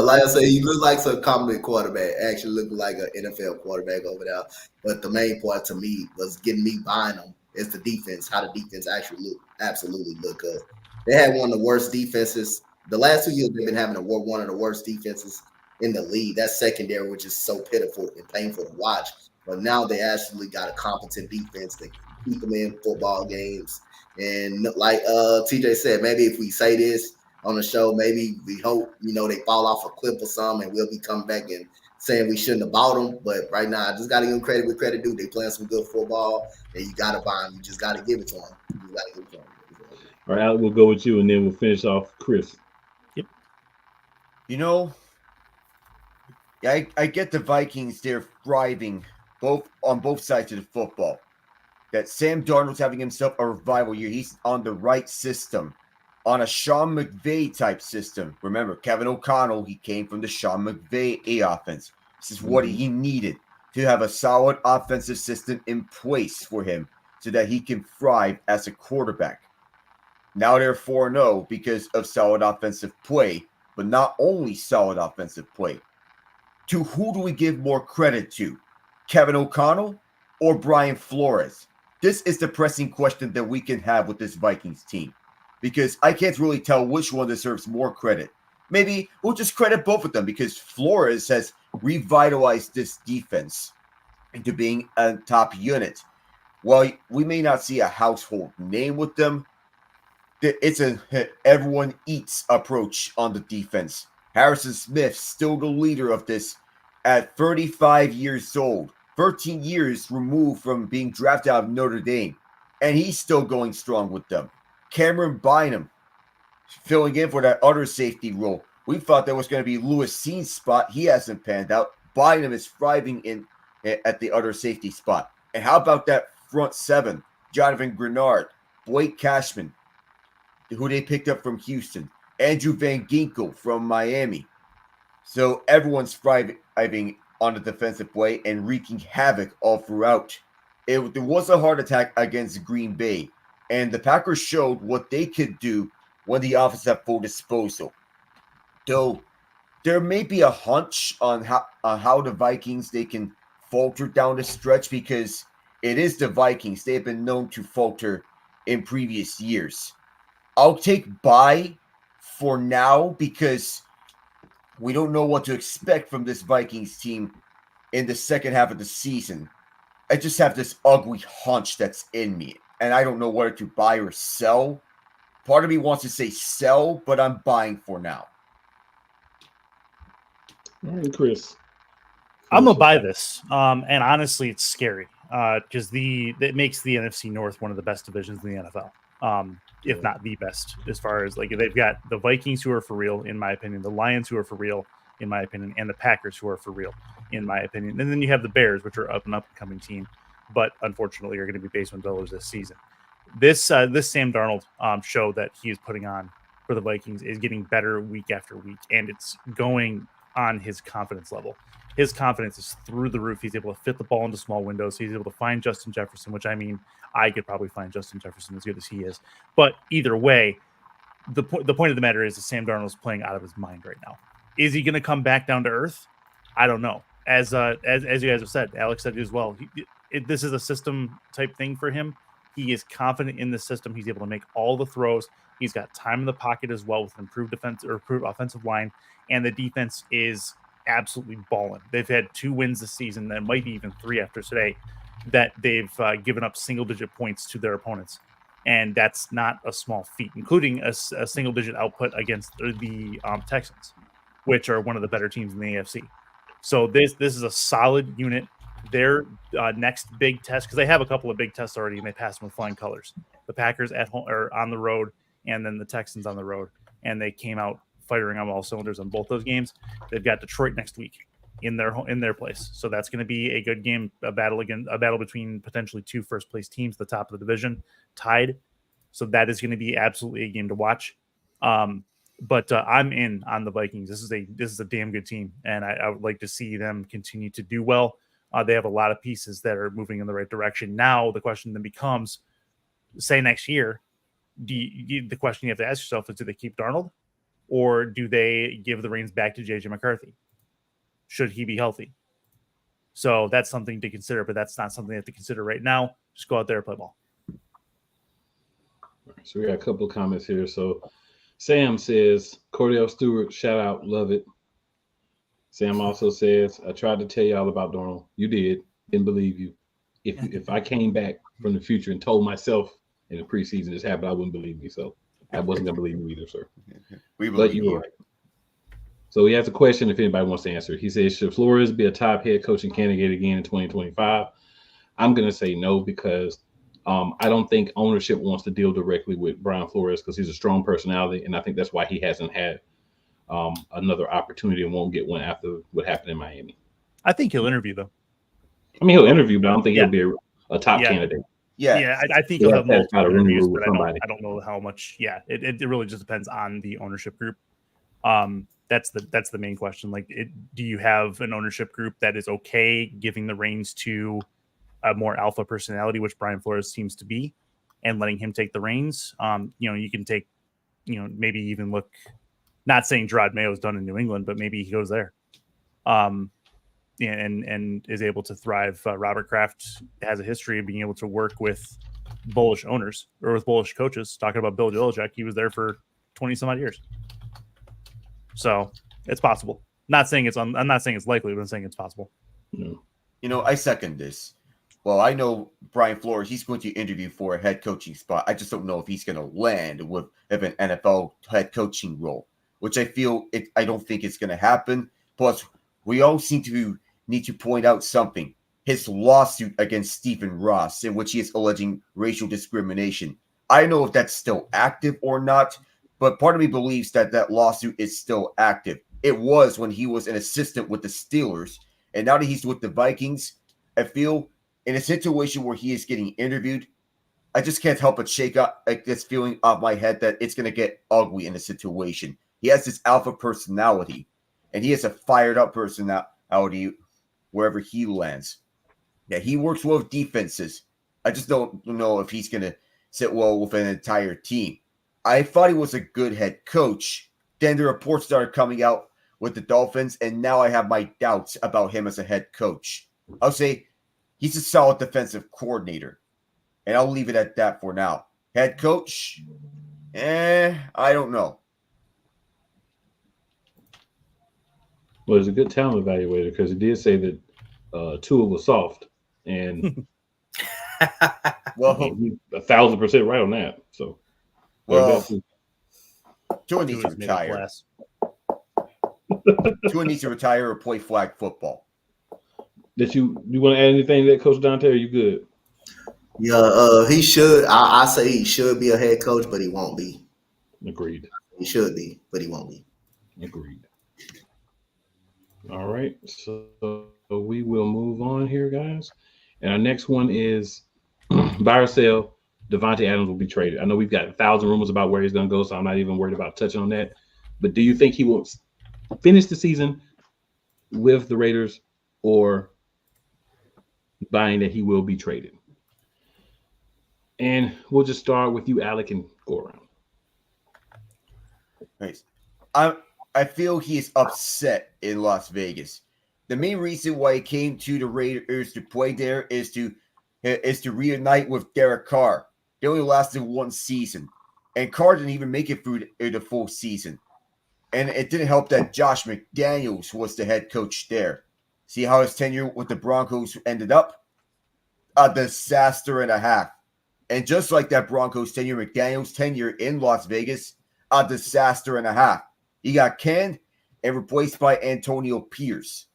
Like I said, he looked like some competent quarterback. Actually, looked like an NFL quarterback over there. But the main part to me was getting me buying them is the defense. How the defense actually absolutely look good. They had one of the worst defenses. The last 2 years, they've been having one of the worst defenses in the league. That secondary, which is so pitiful and painful to watch. But now they actually got a competent defense that keep them in football games. And like TJ said, maybe if we say this on the show, maybe we hope, they fall off a cliff or something and we'll be coming back and saying we shouldn't have bought them. But right now, I just got to give them credit with credit due. They playing some good football and you got to buy them. You just got to give it to them. All right, Alec, we'll go with you and then we'll finish off Chris. Yep. I get the Vikings. They're thriving on both sides of the football. That Sam Darnold's having himself a revival year. He's on the right system, on a Sean McVay type system. Remember, Kevin O'Connell, he came from the Sean McVay offense. This is what he needed to have a solid offensive system in place for him so that he can thrive as a quarterback. Now they're 4-0 because of solid offensive play, but not only solid offensive play. To who do we give more credit to? Kevin O'Connell or Brian Flores? This is the pressing question that we can have with this Vikings team, because I can't really tell which one deserves more credit. Maybe we'll just credit both of them because Flores has revitalized this defense into being a top unit. While we may not see a household name with them, it's a everyone eats approach on the defense. Harrison Smith, still the leader of this at 35 years old. 13 years removed from being drafted out of Notre Dame, and he's still going strong with them. Cameron Bynum filling in for that other safety role. We thought that was going to be Lewis Seen's spot. He hasn't panned out. Bynum is thriving at the other safety spot. And how about that front seven? Jonathan Grenard, Blake Cashman, who they picked up from Houston, Andrew Van Ginkel from Miami. So everyone's thriving on the defensive play and wreaking havoc all throughout. There was a heart attack against Green Bay, and the Packers showed what they could do when the offense had full disposal. Though there may be a hunch on how the Vikings, they can falter down the stretch, because it is the Vikings. They've been known to falter in previous years. I'll take bye for now because we don't know what to expect from this Vikings team in the second half of the season. I just have this ugly hunch that's in me, and I don't know whether to buy or sell. Part of me wants to say sell, but I'm buying for now. All right, Chris. I'm going to buy this, and honestly, it's scary because it makes the NFC North one of the best divisions in the NFL. If not the best, as far as they've got the Vikings, who are for real, in my opinion, the Lions, who are for real, in my opinion, and the Packers, who are for real, in my opinion. And then you have the Bears, which are an up-and-coming team, but unfortunately are going to be basement dwellers this season. This Sam Darnold show that he is putting on for the Vikings is getting better week after week, and it's going on his confidence level. His confidence is through the roof. He's able to fit the ball into small windows. He's able to find Justin Jefferson, which I could probably find Justin Jefferson as good as he is. But either way, the point of the matter is that Sam Darnold is playing out of his mind right now. Is he going to come back down to earth? I don't know. As you guys have said, Alex said as well, this is a system type thing for him. He is confident in the system. He's able to make all the throws. He's got time in the pocket as well with an improved defense or improved offensive line, and the defense is absolutely balling. They've had 2 wins this season, and might be even 3 after today, that they've given up single-digit points to their opponents, and that's not a small feat, including a single-digit output against the Texans, which are one of the better teams in the AFC. So this is a solid unit. Their next big test, because they have a couple of big tests already, and they passed them with flying colors. The Packers at home or on the road, and then the Texans on the road, and they came out firing on all cylinders on both those games. They've got Detroit next week in their place, so that's going to be a good game, a battle between potentially 2 first-place teams, the top of the division, tied. So that is going to be absolutely a game to watch. But I'm in on the Vikings. This is a damn good team, and I would like to see them continue to do well. They have a lot of pieces that are moving in the right direction. Now the question then becomes, say next year, the question you have to ask yourself is, do they keep Darnold or do they give the reins back to JJ McCarthy? Should he be healthy? So that's something to consider, but that's not something they have to consider right now. Just go out there and play ball. So we got a couple of comments here. So Sam says, Cordell Stewart, shout out, love it. Sam also says, I tried to tell y'all about Darnold. You did. Didn't believe you. If I came back from the future and told myself in the preseason this happened, I wouldn't believe me. So I wasn't going to believe you either, sir. But you were right. So he has a question if anybody wants to answer. He says, should Flores be a top head coaching candidate again in 2025? I'm going to say no, because I don't think ownership wants to deal directly with Brian Flores because he's a strong personality, and I think that's why he hasn't had another opportunity and won't get one after what happened in Miami. I think he'll interview, though. I mean, he'll interview, but I don't think he'll be a top candidate. Yeah, I think he'll have multiple interviews, but I don't know how much. Yeah, it really just depends on the ownership group. That's the main question. Like, do you have an ownership group that is okay giving the reins to a more alpha personality, which Brian Flores seems to be, and letting him take the reins? You can take, maybe even look. Not saying Gerard Mayo is done in New England, but maybe he goes there, and is able to thrive. Robert Kraft has a history of being able to work with bullish owners or with bullish coaches. Talking about Bill Belichick, he was there for 20 some odd years, so it's possible. I'm not saying it's likely, but I'm saying it's possible. I second this. Well, I know Brian Flores, he's going to interview for a head coaching spot. I just don't know if he's going to land with an NFL head coaching role, which I don't think it's going to happen. Plus, we all seem to need to point out something. His lawsuit against Stephen Ross, in which he is alleging racial discrimination. I don't know if that's still active or not, but part of me believes that lawsuit is still active. It was when he was an assistant with the Steelers, and now that he's with the Vikings, I feel in a situation where he is getting interviewed, I just can't help but shake up this feeling off my head that it's going to get ugly in the situation. He has this alpha personality, and he has a fired-up personality wherever he lands. Yeah, he works well with defenses. I just don't know if he's going to sit well with an entire team. I thought he was a good head coach. Then the reports started coming out with the Dolphins, and now I have my doubts about him as a head coach. I'll say he's a solid defensive coordinator, and I'll leave it at that for now. Head coach, I don't know. Well, he's a good talent evaluator because he did say that Tua was soft, and well, he's 1,000% right on that. So, Tua needs to retire. Tua needs to retire or play flag football. Did you want to add anything to that, Coach Dante? Or you good? Yeah, he should. I say he should be a head coach, but he won't be. Agreed. He should be, but he won't be. Agreed. All right, so we will move on here, guys. And our next one is buy or sell. Davontae Adams will be traded. I know we've got 1,000 rumors about where he's going to go, so I'm not even worried about touching on that. But do you think he will finish the season with the Raiders, or buying that he will be traded? And we'll just start with you, Alec, and go around. Nice. I feel he is upset in Las Vegas. The main reason why he came to the Raiders to play there is to reunite with Derek Carr. They only lasted one season, and Carr didn't even make it through the full season. And it didn't help that Josh McDaniels was the head coach there. See how his tenure with the Broncos ended up? A disaster and a half. And just like that Broncos tenure, McDaniels' tenure in Las Vegas, a disaster and a half. He got canned and replaced by Antonio Pierce.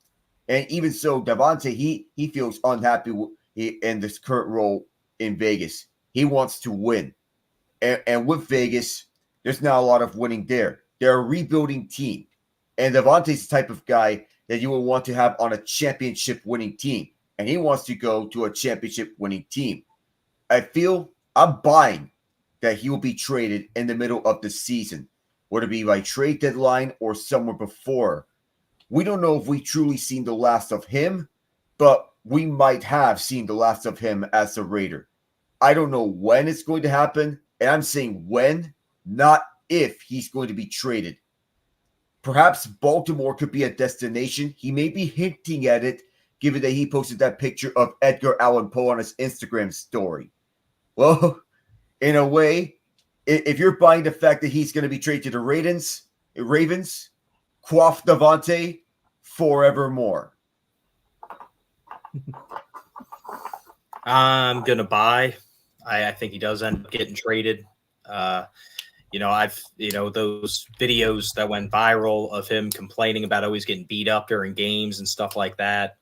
And even so, Davontae, he feels unhappy in this current role in Vegas. He wants to win. And with Vegas, there's not a lot of winning there. They're a rebuilding team. And Davontae's the type of guy that you would want to have on a championship-winning team. And he wants to go to a championship-winning team. I feel I'm buying that he will be traded in the middle of the season, whether it be by trade deadline or somewhere before. We don't know if we've truly seen the last of him, but we might have seen the last of him as a Raider. I don't know when it's going to happen, and I'm saying when, not if he's going to be traded. Perhaps Baltimore could be a destination. He may be hinting at it, given that he posted that picture of Edgar Allan Poe on his Instagram story. Well, in a way, if you're buying the fact that he's going to be traded to the Ravens, quaff Davontae forevermore. I'm going to buy. I think he does end up getting traded. Those videos that went viral of him complaining about always getting beat up during games and stuff like that.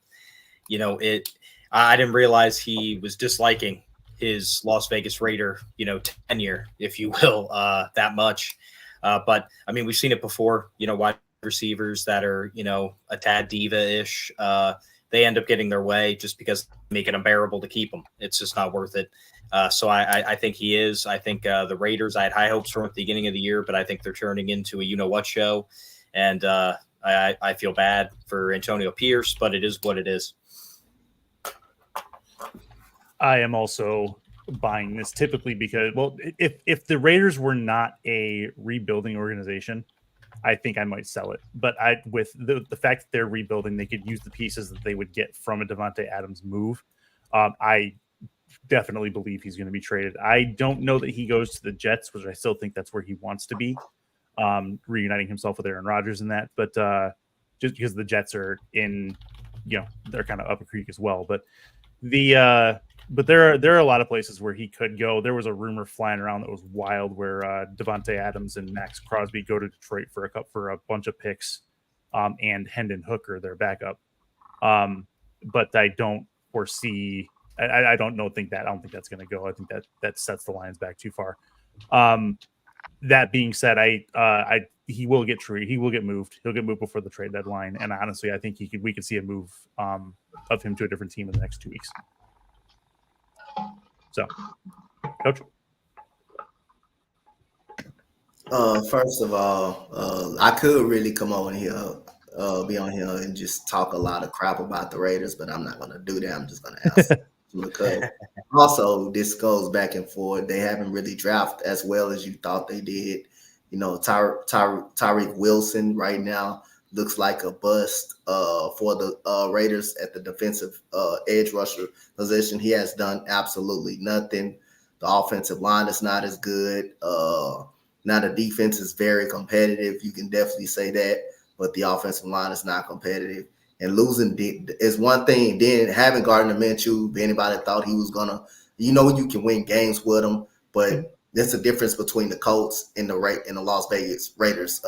I didn't realize he was disliking his Las Vegas Raider, tenure, if you will, that much. But I mean, we've seen it before, wide receivers that are, a tad diva-ish, they end up getting their way just because make it unbearable to keep them. It's just not worth it. So I think he is. I think the Raiders, I had high hopes from at the beginning of the year, but I think they're turning into a you-know-what show. And I feel bad for Antonio Pierce, but it is what it is. I am also buying this typically because, well, if the Raiders were not a rebuilding organization, I think I might sell it. But with the fact that they're rebuilding, they could use the pieces that they would get from a Davontae Adams move. I definitely believe he's going to be traded. I don't know that he goes to the Jets, which I still think that's where he wants to be, reuniting himself with Aaron Rodgers and that. But just because the Jets are in, they're kind of up a creek as well. But but there are a lot of places where he could go. There was a rumor flying around that was wild where Davontae Adams and Max Crosby go to Detroit for a bunch of picks, and Hendon Hooker, their backup. But I don't foresee. I don't think that's going to go. I think that sets the Lions back too far. That being said, he will get traded. He will get moved. He'll get moved before the trade deadline. And honestly, I think we could see a move of him to a different team in the next 2 weeks. So, Coach. First of all, I could really come on here, be on here and just talk a lot of crap about the Raiders, but I'm not going to do that. I'm just going to ask because also this goes back and forth. They haven't really drafted as well as you thought they did. Tyreek Wilson right now looks like a bust for the Raiders at the defensive edge rusher position. He has done absolutely nothing. The offensive line is not as good. Now the defense is very competitive. You can definitely say that, but the offensive line is not competitive. And losing is one thing. Then having Gardner Minshew, anybody thought he was gonna, you can win games with him, but there's a difference between the Colts and the Las Vegas Raiders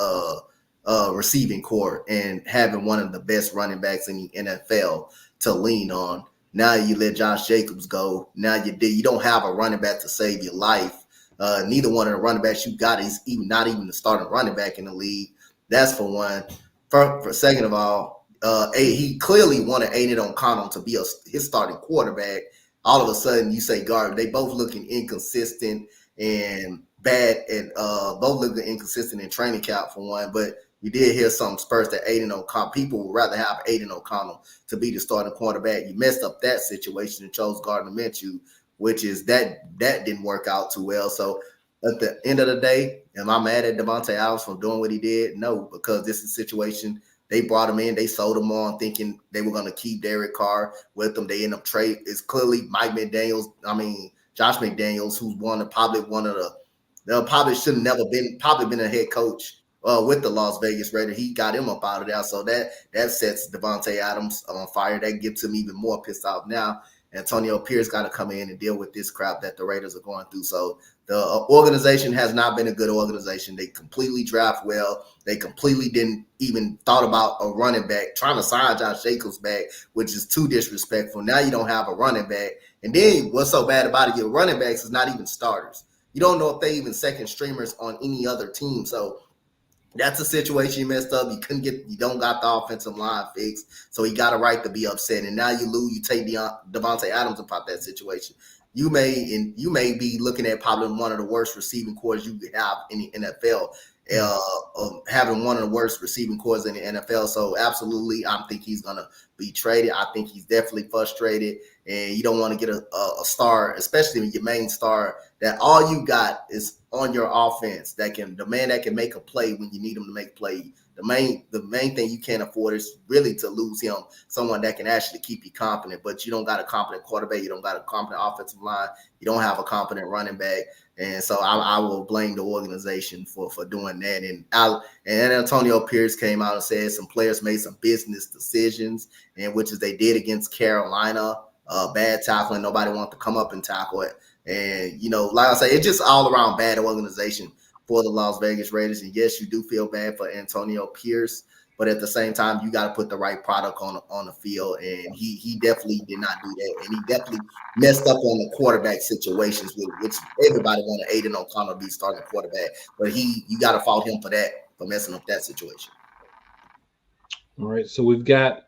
receiving core and having one of the best running backs in the NFL to lean on. Now you let Josh Jacobs go. Now you don't have a running back to save your life. Neither one of the running backs you got is not even the starting running back in the league. That's for one. For second of all, he clearly wanted Aiden O'Connell to be his starting quarterback. All of a sudden, you say Gardner. They both looking inconsistent and bad, and both looking inconsistent in training camp for one. But you did hear some spurs that Aiden O'Connell. People would rather have Aiden O'Connell to be the starting quarterback. You messed up that situation and chose Gardner Minshew, which is that didn't work out too well. So at the end of the day, am I mad at Davontae Adams for doing what he did? No, because this is a situation. They brought him in. They sold him on thinking they were going to keep Derek Carr with them. They end up trade. It's clearly Josh McDaniels, who's probably should have never been a head coach with the Las Vegas Raiders. He got him up out of there. So that sets Davontae Adams on fire. That gets him even more pissed off now. Antonio Pierce got to come in and deal with this crap that the Raiders are going through. So the organization has not been a good organization. They completely draft well. They completely didn't even thought about a running back, trying to sign Josh Jacobs back, which is too disrespectful. Now you don't have a running back. And then what's so bad about it, your running backs is not even starters. You don't know if they even second streamers on any other team. So that's a situation you messed up. You don't got the offensive line fixed. So he got a right to be upset. And now you lose, you take Davontae Adams about that situation. You may be looking at probably one of the worst receiving cores you could have in the NFL. having one of the worst receiving corps in the NFL. So absolutely, I think he's going to be traded. I think he's definitely frustrated, and you don't want to get a star, especially your main star, that all you got is on your offense that can make a play when you need him to make a play. The main thing you can't afford is really to lose him, someone that can actually keep you confident. But you don't got a competent quarterback, you don't got a competent offensive line, you don't have a competent running back. And so I will blame the organization for doing that. And Antonio Pierce came out and said some players made some business decisions, and which is they did against Carolina, bad tackling. Nobody wanted to come up and tackle it. And, like I say, it's just all around bad organization for the Las Vegas Raiders. And yes, you do feel bad for Antonio Pierce, but at the same time, you got to put the right product on the field. And he definitely did not do that. And he definitely messed up on the quarterback situations, which everybody wanted Aiden O'Connell to be starting quarterback. But you got to fault him for messing up that situation. All right. So we've got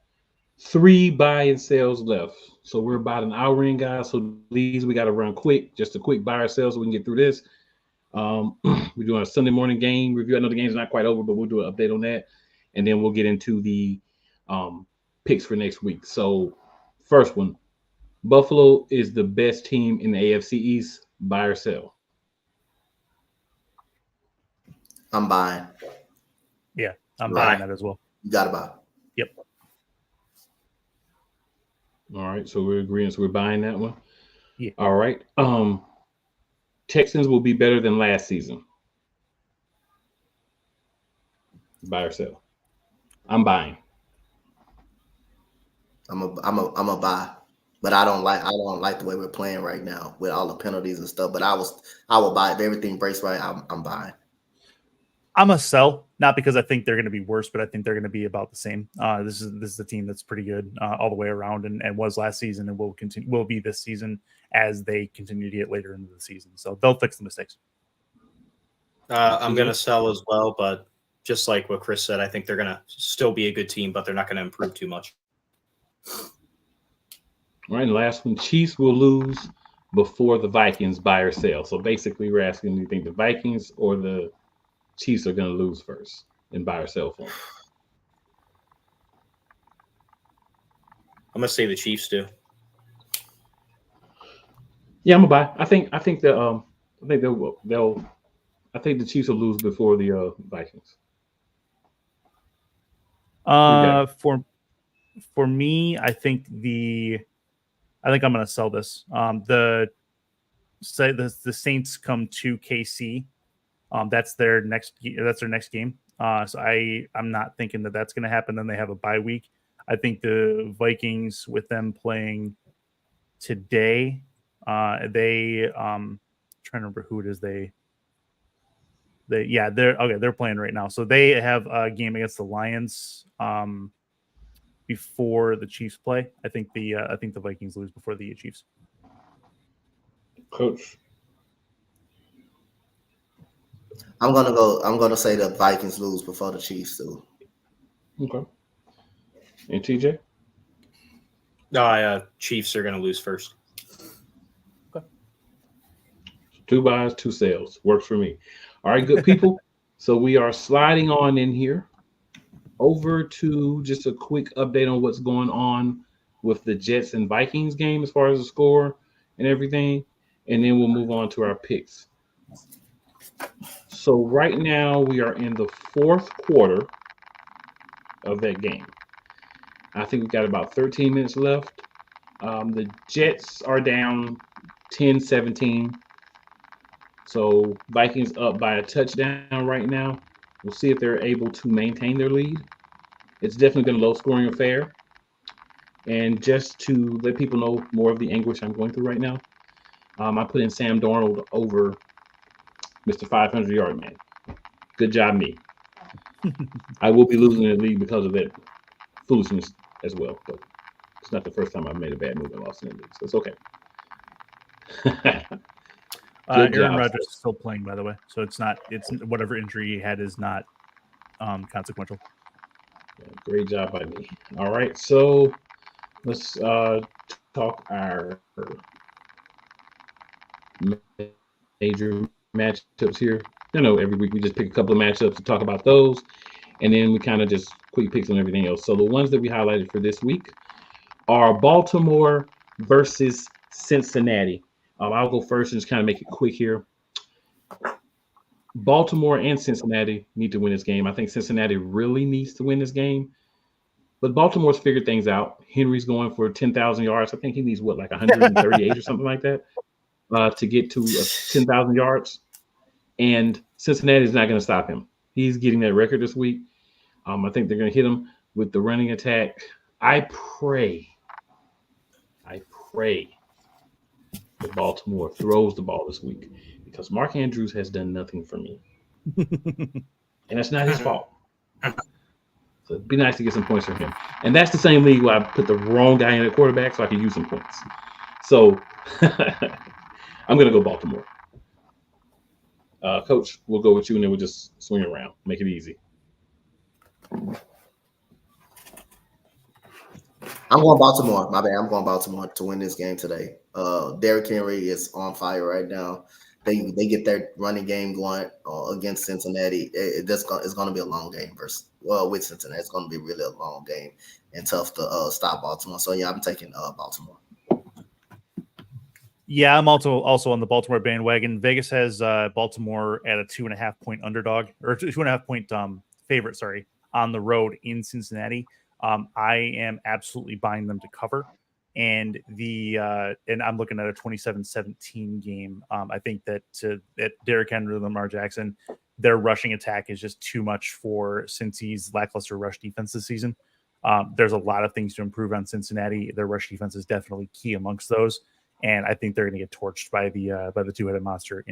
3 buy and sells left. So we're about an hour in, guys. So these we got to run quick, just a quick buy or sell so we can get through this. We're doing a Sunday morning game review. I know the game's not quite over, but we'll do an update on that. And then we'll get into the picks for next week. So first one, Buffalo is the best team in the AFC East, buy or sell? I'm buying. Yeah, I'm buying that as well. You got to buy. Yep. All right, so we're agreeing. So we're buying that one. Yeah. All right. Texans will be better than last season. Buy or sell? I'm buying. I'm a buy, but I don't like the way we're playing right now with all the penalties and stuff. But I will buy if everything breaks right. I'm buying. I'm a sell, not because I think they're going to be worse, but I think they're going to be about the same. This is a team that's pretty good all the way around, and was last season and will be this season as they continue to get later into the season. So they'll fix the mistakes. I'm going to sell as well, but just like what Chris said, I think they're going to still be a good team, but they're not going to improve too much. All right, and last one, Chiefs will lose before the Vikings, buy or sell. So basically, we're asking, do you think the Vikings or the Chiefs are going to lose first in buy or sell form? I'm going to say the Chiefs do. Yeah, I'm gonna buy. I think the Chiefs will lose before the Vikings. For me, I think I'm going to sell this. The Saints come to KC. That's their next game. So I'm not thinking that's going to happen. Then they have a bye week. I think the Vikings, with them playing today, trying to remember who it is. They're playing right now. So they have a game against the Lions before the Chiefs play. I think the Vikings lose before the Chiefs. Coach, I'm gonna say the Vikings lose before the Chiefs do. Okay. And TJ? No, Chiefs are going to lose first. Okay. 2 buys, 2 sales. Works for me. All right, good people. So we are sliding on in here over to just a quick update on what's going on with the Jets and Vikings game as far as the score and everything. And then we'll move on to our picks. So right now we are in the 4th quarter of that game. I think we've got about 13 minutes left. The Jets are down 10-17. So Vikings up by a touchdown right now. We'll see if they're able to maintain their lead. It's definitely been a low-scoring affair. And just to let people know more of the anguish I'm going through right now, I put in Sam Darnold over Mr. 500-yard man. Good job, me. I will be losing the league because of that foolishness as well. But it's not the first time I've made a bad move and lost in the league, so it's okay. Aaron Rodgers is still playing, by the way, so it's whatever injury he had is not consequential. Yeah, great job by me. All right, so let's talk our major matchups here. every week we just pick a couple of matchups to talk about those, and then we kind of just quick picks on everything else. So the ones that we highlighted for this week are Baltimore versus Cincinnati. I'll go first and just kind of make it quick here. Baltimore and Cincinnati need to win this game. I think Cincinnati really needs to win this game. But Baltimore's figured things out. Henry's going for 10,000 yards. I think he needs, like 138 or something like that to get to 10,000 yards. And Cincinnati's not going to stop him. He's getting that record this week. I think they're going to hit him with the running attack. I pray that Baltimore throws the ball this week because Mark Andrews has done nothing for me. And that's not his fault. So it'd be nice to get some points from him. And that's the same league where I put the wrong guy in at quarterback so I could use some points. So I'm going to go Baltimore. Coach, we'll go with you, and then we'll just swing around. Make it easy. I'm going Baltimore. My bad. I'm going Baltimore to win this game today. Derrick Henry is on fire right now. They get their running game going against Cincinnati. It's going to be a long game with Cincinnati. It's going to be really a long game and tough to stop Baltimore. So, yeah, I'm taking Baltimore. Yeah, I'm also on the Baltimore bandwagon. Vegas has Baltimore at a 2.5-point underdog or 2.5-point favorite, on the road in Cincinnati. I am absolutely buying them to cover. And I'm looking at a 27-17 game. I think that Derrick Henry and Lamar Jackson, their rushing attack is just too much for Cincy's lackluster rush defense this season. There's a lot of things to improve on Cincinnati. Their rush defense is definitely key amongst those. And I think they're going to get torched by the two-headed monster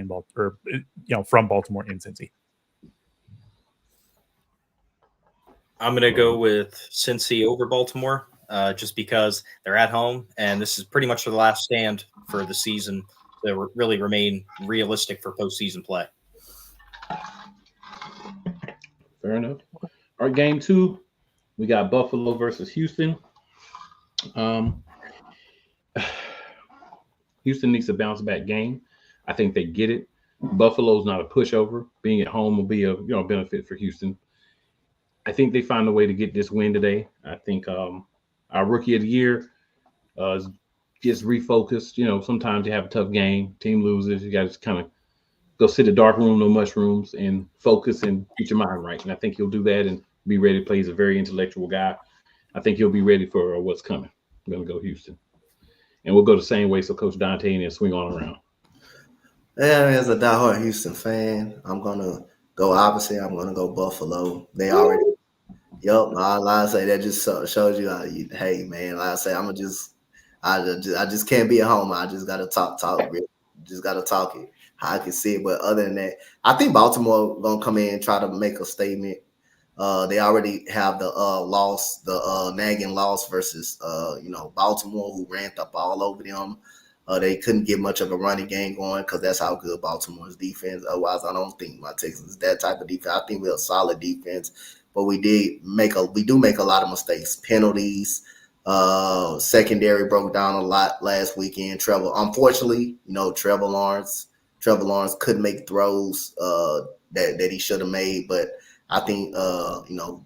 from Baltimore in Cincy. I'm going to go with Cincy over Baltimore. Just because they're at home, and this is pretty much the last stand for the season to really remain realistic for postseason play. Fair enough. All right, game 2, we got Buffalo versus Houston. Houston needs a bounce-back game. I think they get it. Buffalo's not a pushover. Being at home will be a benefit for Houston. I think they find a way to get this win today. I think our rookie of the year gets refocused. Sometimes you have a tough game, team loses, you got to just kind of go sit in a dark room, no mushrooms, and focus and get your mind right. And I think he'll do that and be ready to play. He's a very intellectual guy. I think he'll be ready for what's coming. I'm going to go Houston. And we'll go the same way, so Coach Dante and then swing on around. Yeah, as a diehard Houston fan, I'm going to go opposite. I'm going to go Buffalo. They already – Yup, like I say, that just shows you, hey man, like I say, I just can't be at home. I just gotta talk, just gotta talk it how I can see it. But other than that, I think Baltimore gonna come in and try to make a statement. They already have the nagging loss versus Baltimore, who ran up all over them. They couldn't get much of a running game going because that's how good Baltimore's defense. Otherwise, I don't think my Texans is that type of defense. I think we're a solid defense. But we do make a lot of mistakes, penalties. Secondary broke down a lot last weekend. Unfortunately, Trevor Lawrence couldn't make throws that he should have made. But I think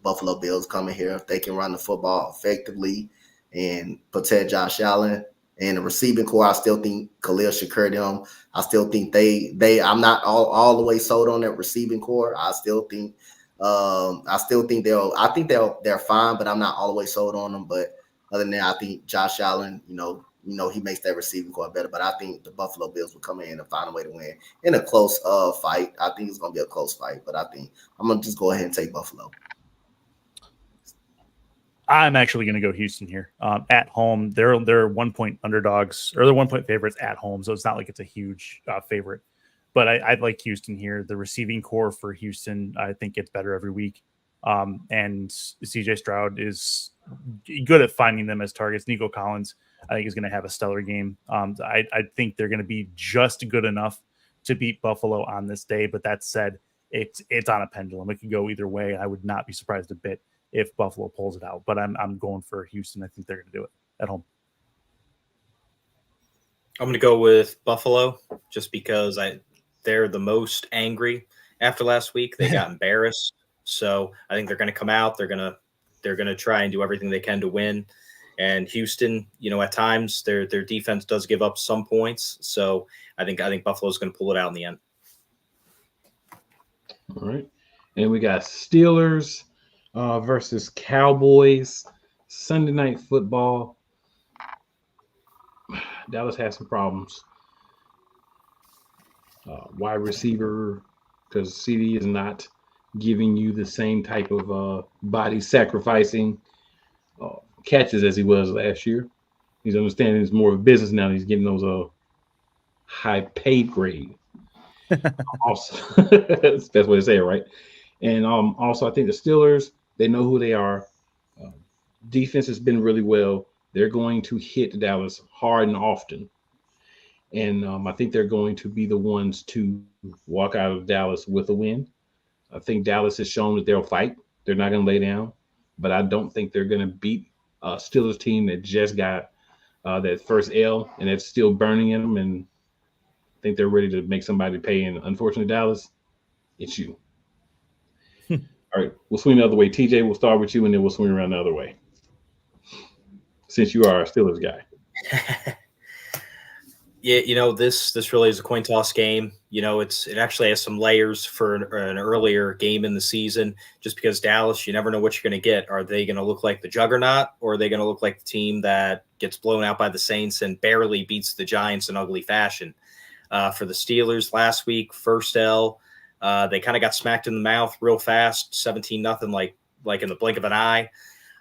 Buffalo Bills coming here, if they can run the football effectively and protect Josh Allen and the receiving core, I still think Khalil Shakir them. I still think I'm not all the way sold on that receiving core. I think they're fine, but I'm not all the way sold on them. But other than that, I think Josh Allen, he makes that receiving core better. But I think the Buffalo Bills will come in and find a way to win in a close fight. I think it's going to be a close fight, but I think I'm going to just go ahead and take Buffalo. I'm actually going to go Houston here. At home, they're 1-point underdogs, or they're 1-point favorites at home, so it's not like it's a huge favorite. But I'd like Houston here. The receiving core for Houston, I think, gets better every week. And CJ Stroud is good at finding them as targets. Nico Collins, I think, is going to have a stellar game. I think they're going to be just good enough to beat Buffalo on this day. But that said, it's on a pendulum. It can go either way. I would not be surprised a bit if Buffalo pulls it out. But I'm going for Houston. I think they're going to do it at home. I'm going to go with Buffalo just because they're the most angry, after last week. They got embarrassed. So I think they're going to come out. They're going to try and do everything they can to win. And Houston, at times their defense does give up some points. So I think Buffalo's going to pull it out in the end. All right. And we got Steelers versus Cowboys. Sunday Night Football. Dallas has some problems. Wide receiver, because CD is not giving you the same type of body sacrificing catches as he was last year. He's understanding it's more of a business now. He's getting those high paid grade. Also, that's the best way to say it, right? And also, I think the Steelers, they know who they are. Defense has been really well. They're going to hit Dallas hard and often. And I think they're going to be the ones to walk out of Dallas with a win. I think Dallas has shown that they'll fight. They're not going to lay down. But I don't think they're going to beat a Steelers team that just got that first L and it's still burning in them. And I think they're ready to make somebody pay. And unfortunately, Dallas, it's you. All right, we'll swing the other way. TJ, we'll start with you, and then we'll swing around the other way. Since you are a Steelers guy. Yeah, this really is a coin toss game. It actually has some layers for an earlier game in the season, just because Dallas, you never know what you're going to get. Are they going to look like the juggernaut, or are they going to look like the team that gets blown out by the Saints and barely beats the Giants in ugly fashion? For the Steelers last week, first L, they kind of got smacked in the mouth real fast, 17-0, like in the blink of an eye.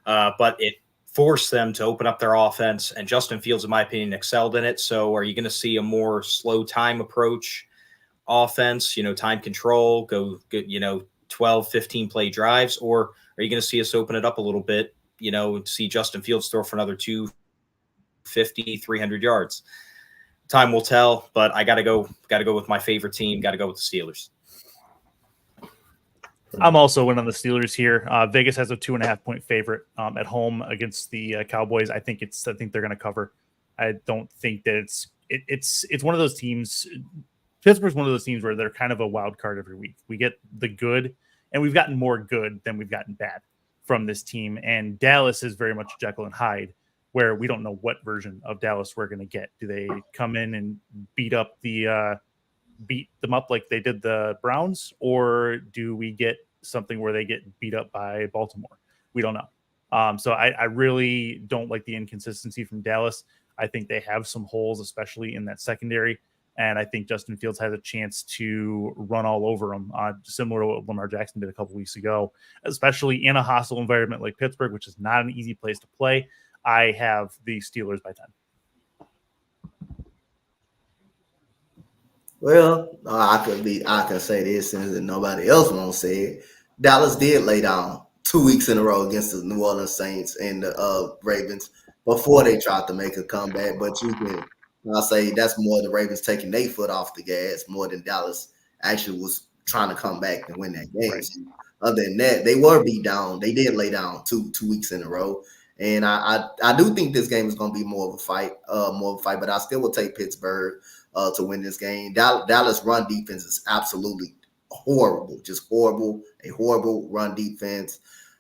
But it forced them to open up their offense, and Justin Fields, in my opinion, excelled in it. So are you going to see a more slow time approach offense, time control, go 12, 15 play drives, or are you going to see us open it up a little bit, see Justin Fields throw for another 250, 300 yards? Time will tell, but I got to go with my favorite team. Got to go with the Steelers. I'm also in on the Steelers here. Vegas has a 2.5-point favorite at home against the Cowboys. I think they're going to cover. I don't think that it's one of those teams. Pittsburgh's one of those teams where they're kind of a wild card every week. We get the good, and we've gotten more good than we've gotten bad from this team. And Dallas is very much Jekyll and Hyde, where we don't know what version of Dallas we're going to get. Do they come in and beat them up like they did the Browns, or do we get something where they get beat up by Baltimore? We don't know. So I really don't like the inconsistency from Dallas. I think they have some holes, especially in that secondary. And I think Justin Fields has a chance to run all over them, similar to what Lamar Jackson did a couple weeks ago, especially in a hostile environment like Pittsburgh, which is not an easy place to play. I have the Steelers by 10. Well, I can say this since nobody else won't say it. Dallas did lay down 2 weeks in a row against the New Orleans Saints and the Ravens before they tried to make a comeback. But I'll say that's more the Ravens taking their foot off the gas more than Dallas actually was trying to come back and win that game. Right. So other than that, they were beat down. They did lay down two weeks in a row. And I do think this game is going to be more of a fight, but I still will take Pittsburgh to win this game. Dallas run defense is absolutely horrible, just horrible, a horrible run defense.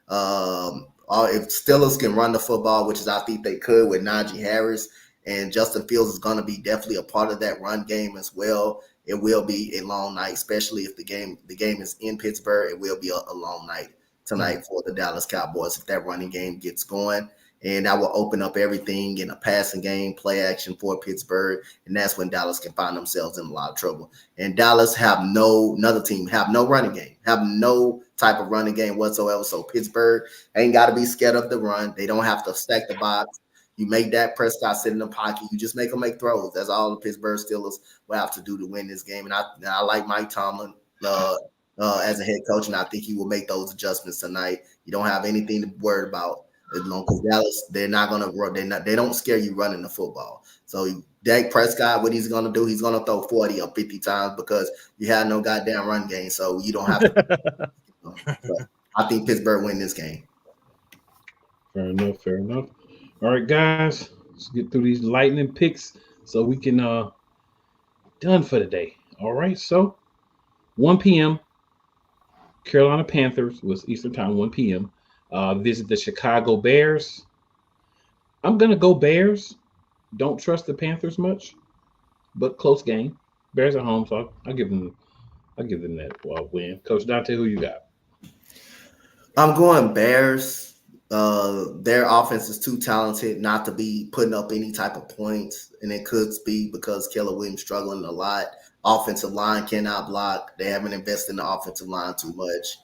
If Steelers can run the football, which is I think they could with Najee Harris, and Justin Fields is going to be definitely a part of that run game as well. It will be a long night, especially if the game is in Pittsburgh. It will be a long night tonight for the Dallas Cowboys if that running game gets going. And that will open up everything in a passing game, play action for Pittsburgh. And that's when Dallas can find themselves in a lot of trouble. And Dallas another team have no running game, have no type of running game whatsoever. So Pittsburgh ain't got to be scared of the run. They don't have to stack the box. You make Dak Prescott sit in the pocket. You just make them make throws. That's all the Pittsburgh Steelers will have to do to win this game. And I like Mike Tomlin as a head coach, and I think he will make those adjustments tonight. You don't have anything to worry about. Because Dallas, they're not going to run. They don't scare you running the football. So Dak Prescott, what he's going to do, he's going to throw 40 or 50 times because you have no goddamn run game. So you don't have to. But I think Pittsburgh win this game. Fair enough. All right, guys, let's get through these lightning picks so we can done for the day. All right, so 1 p.m. Carolina Panthers was Eastern Time, 1 p.m. Visit the Chicago Bears. I'm gonna go Bears. Don't trust the Panthers much, but close game. Bears at home, so I'll give them that win. Coach Dante, who you got? I'm going Bears. Their offense is too talented not to be putting up any type of points, and it could be because Keller Williams struggling a lot. Offensive line cannot block. They haven't invested in the offensive line too much.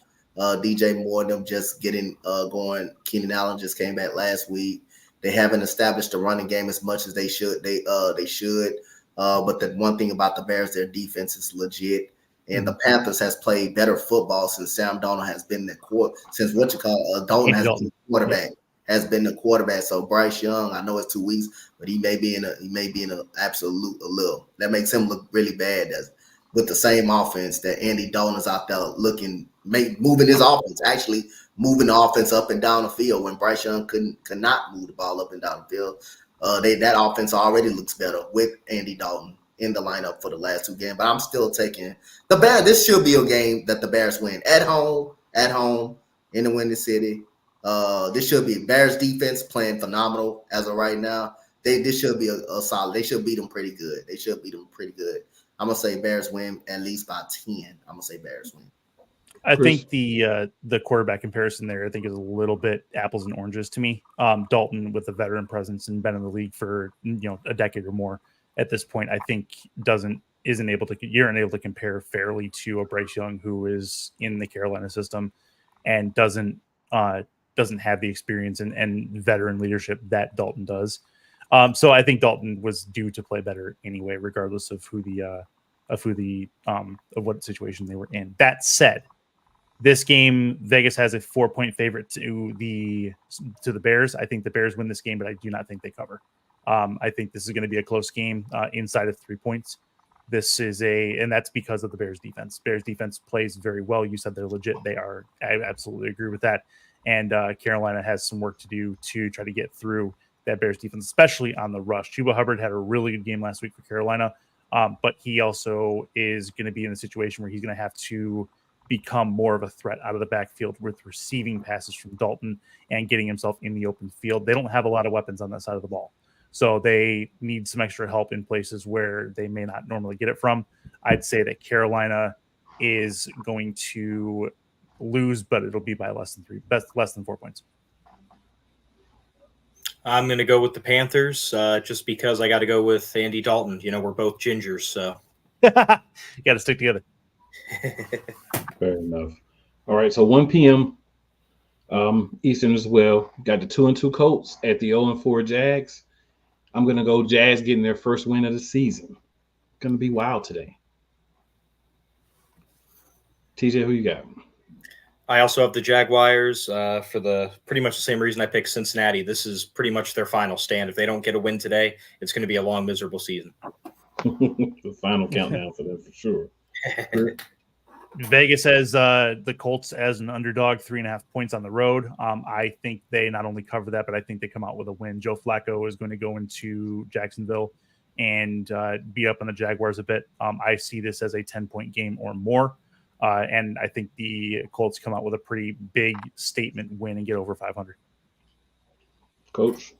DJ Moore, them just getting going. Keenan Allen just came back last week. They haven't established the running game as much as they should. They should. But the one thing about the Bears, their defense is legit. And the Panthers has played better football since Sam Darnold has been the Dalton has been the quarterback. Has been the quarterback. So Bryce Young, I know it's 2 weeks, but he may be in an absolute a little. That makes him look really bad. With the same offense that Andy Dalton is out there moving his offense, actually moving the offense up and down the field when Bryce Young could not move the ball up and down the field. That offense already looks better with Andy Dalton in the lineup for the last 2 games. But I'm still taking the Bears. This should be a game that the Bears win at home in the Windy City. This should be Bears defense playing phenomenal as of right now. This should be a solid. They should beat them pretty good. I'm gonna say Bears win at least by 10. I'm gonna say Bears win. I think the quarterback comparison there, I think, is a little bit apples and oranges to me. Dalton, with a veteran presence and been in the league for a decade or more at this point, I think you're unable to compare fairly to a Bryce Young who is in the Carolina system and doesn't have the experience and veteran leadership that Dalton does. So I think Dalton was due to play better anyway, regardless of what situation they were in. That said, this game, Vegas has a 4-point favorite to the Bears. I think the Bears win this game, but I do not think they cover. I think this is going to be a close game inside of 3 points. And that's because of the Bears defense. Bears defense plays very well. You said they're legit. They are. I absolutely agree with that. And Carolina has some work to do to try to get through that Bears defense, especially on the rush. Chuba Hubbard had a really good game last week for Carolina, but he also is going to be in a situation where he's going to have to become more of a threat out of the backfield with receiving passes from Dalton and getting himself in the open field. They don't have a lot of weapons on that side of the ball. So they need some extra help in places where they may not normally get it from. I'd say that Carolina is going to lose, but it'll be by less than 4 points. I'm going to go with the Panthers just because I got to go with Andy Dalton. We're both gingers, so. You got to stick together. Fair enough. All right, so 1 p.m. Eastern as well. Got the 2-2 Colts at the 0-4 Jags. I'm going to go Jags getting their first win of the season. Going to be wild today. TJ, who you got? I also have the Jaguars for the pretty much the same reason I picked Cincinnati. This is pretty much their final stand. If they don't get a win today, it's going to be a long, miserable season. The final countdown for them for sure. Vegas has the Colts as an underdog, 3.5 points on the road. I think they not only cover that, but I think they come out with a win. Joe Flacco is going to go into Jacksonville and be up on the Jaguars a bit. I see this as a 10-point game or more. And I think the Colts come out with a pretty big statement win and get over 500. Coach?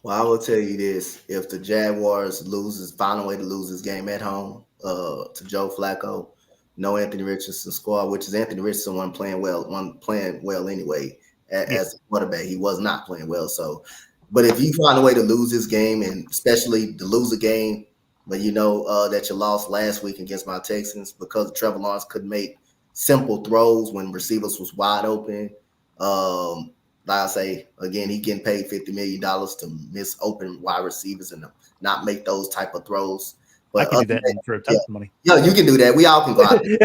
Well, I will tell you this. If the Jaguars find a way to lose this game at home to Joe Flacco, no Anthony Richardson squad, which is Anthony Richardson wasn't playing well anyway as a quarterback. He was not playing well. So, but if you find a way to lose this game, and especially to lose a game, but that you lost last week against my Texans because Trevor Lawrence could make simple throws when receivers was wide open. Like I say, again, he getting paid $50 million to miss open wide receivers and not make those type of throws. But I can do that for a ton of money. Yeah, you can do that. We all can go out there.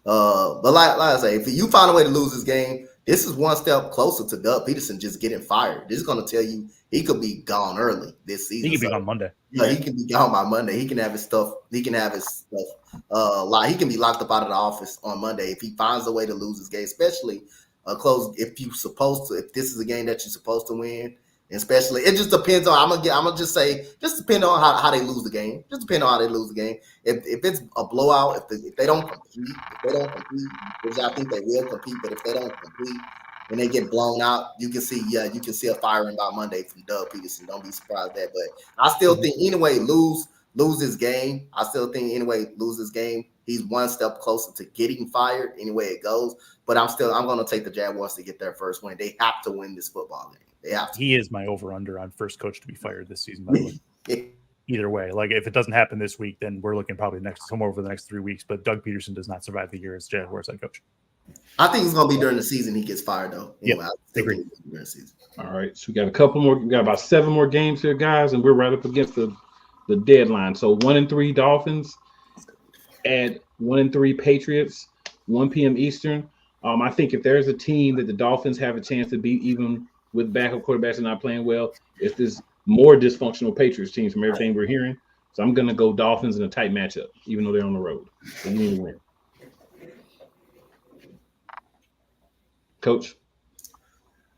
But like I say, if you find a way to lose this game, this is one step closer to Doug Peterson just getting fired. This is going to tell you he could be gone early this season. He can be gone Monday. Yeah, he can be gone by Monday. He can have his stuff. He can have his stuff. He can be locked up out of the office on Monday if he finds a way to lose his game, especially close. If this is a game that you're supposed to win, Especially, it just depends on. I'm gonna just say, just depend on how they lose the game. Just depend on how they lose the game. If it's a blowout, if they don't compete, which I think they will compete, but if they don't compete and they get blown out, you can see a firing by Monday from Doug Peterson. Don't be surprised at that. But I still think anyway, lose his game. I still think anyway, lose his game. He's one step closer to getting fired. Anyway it goes. But I'm gonna take the Jaguars to get their first win. They have to win this football game. They have to. He is my over/under on first coach to be fired this season, by the way. Either way, like if it doesn't happen this week, then we're looking probably somewhere over the next 3 weeks. But Doug Peterson does not survive the year as Jaguars head coach. I think it's gonna be during the season he gets fired though. Anyway, I agree. During the season. All right, so we got a couple more. We got about 7 more games here, guys, and we're right up against the deadline. So 1-3 Dolphins at 1-3 Patriots, 1 p.m. Eastern. I think if there's a team that the Dolphins have a chance to beat, even with backup quarterbacks and not playing well, it's this more dysfunctional Patriots team from everything we're hearing. So I'm going to go Dolphins in a tight matchup, even though they're on the road. So you need to win. Coach?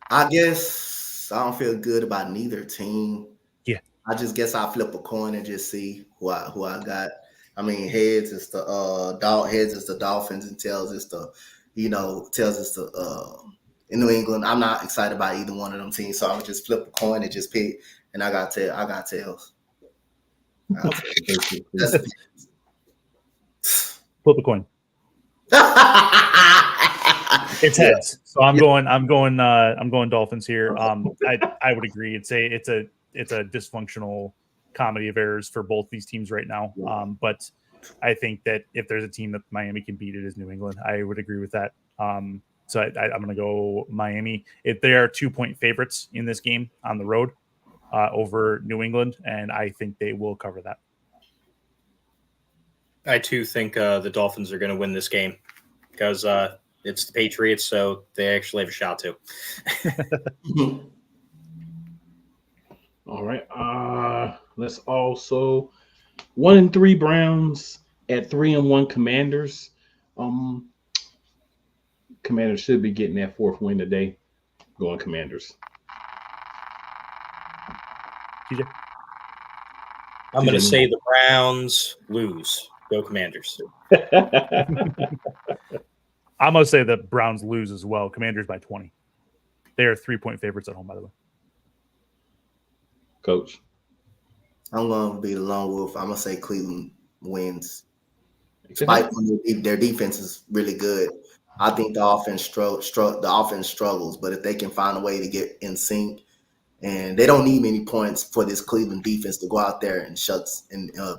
I guess I don't feel good about neither team. Yeah. I just guess I'll flip a coin and just see who I got. I mean, heads is the Dolphins and tails is the in New England. I'm not excited about either one of them teams, so I would just flip a coin and just pick. And I got tails. Flip a coin. It's heads. So I'm going Dolphins here. I would agree. It's a dysfunctional comedy of errors for both these teams right now. But I think that if there's a team that Miami can beat, it is New England. I would agree with that. So I'm going to go Miami. If they are 2-point favorites in this game on the road over New England, and I think they will cover that. I too think the Dolphins are going to win this game because it's the Patriots, so they actually have a shot to. All right. Let's also 1-3 Browns at 3-1 Commanders. Commanders should be getting that 4th win today. Going Commanders. TJ? I'm going to say the Browns lose. Go Commanders. I'm going to say the Browns lose as well. Commanders by 20. They are 3-point favorites at home, by the way. Coach? I'm going to be the lone wolf. I'm going to say Cleveland wins. Despite their defense is really good. I think the offense struggles, but if they can find a way to get in sync, and they don't need many points for this Cleveland defense to go out there and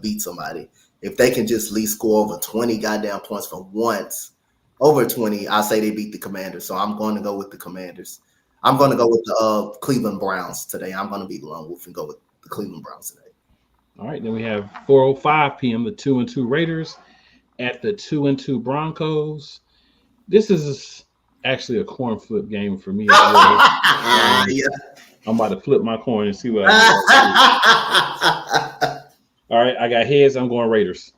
beat somebody. If they can just at least score over 20 goddamn points for once, over 20, I say they beat the Commanders. So I'm going to go with the Commanders. I'm going to go with the Cleveland Browns today. I'm going to be the lone wolf and go with the Cleveland Browns today. All right, then we have 4:05 p.m. the 2-2 Raiders at the 2-2 Broncos. This is actually a coin flip game for me. I'm about to flip my coin and see what I do. All right, I got heads. I'm going Raiders.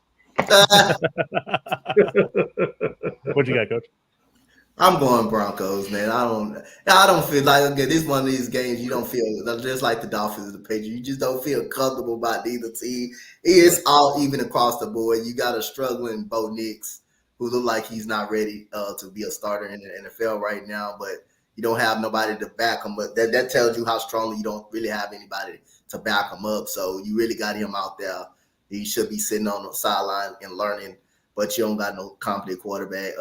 What you got, Coach? I'm going Broncos, man. I don't feel like this is one of these games you don't feel just like the Dolphins and the Patriots. You just don't feel comfortable about either team. It's all even across the board. You got a struggling Bo Nix who look like he's not ready to be a starter in the NFL right now, but you don't have nobody to back him. But that tells you how strongly you don't really have anybody to back him up. So you really got him out there. He should be sitting on the sideline and learning, but you don't got no competent quarterback.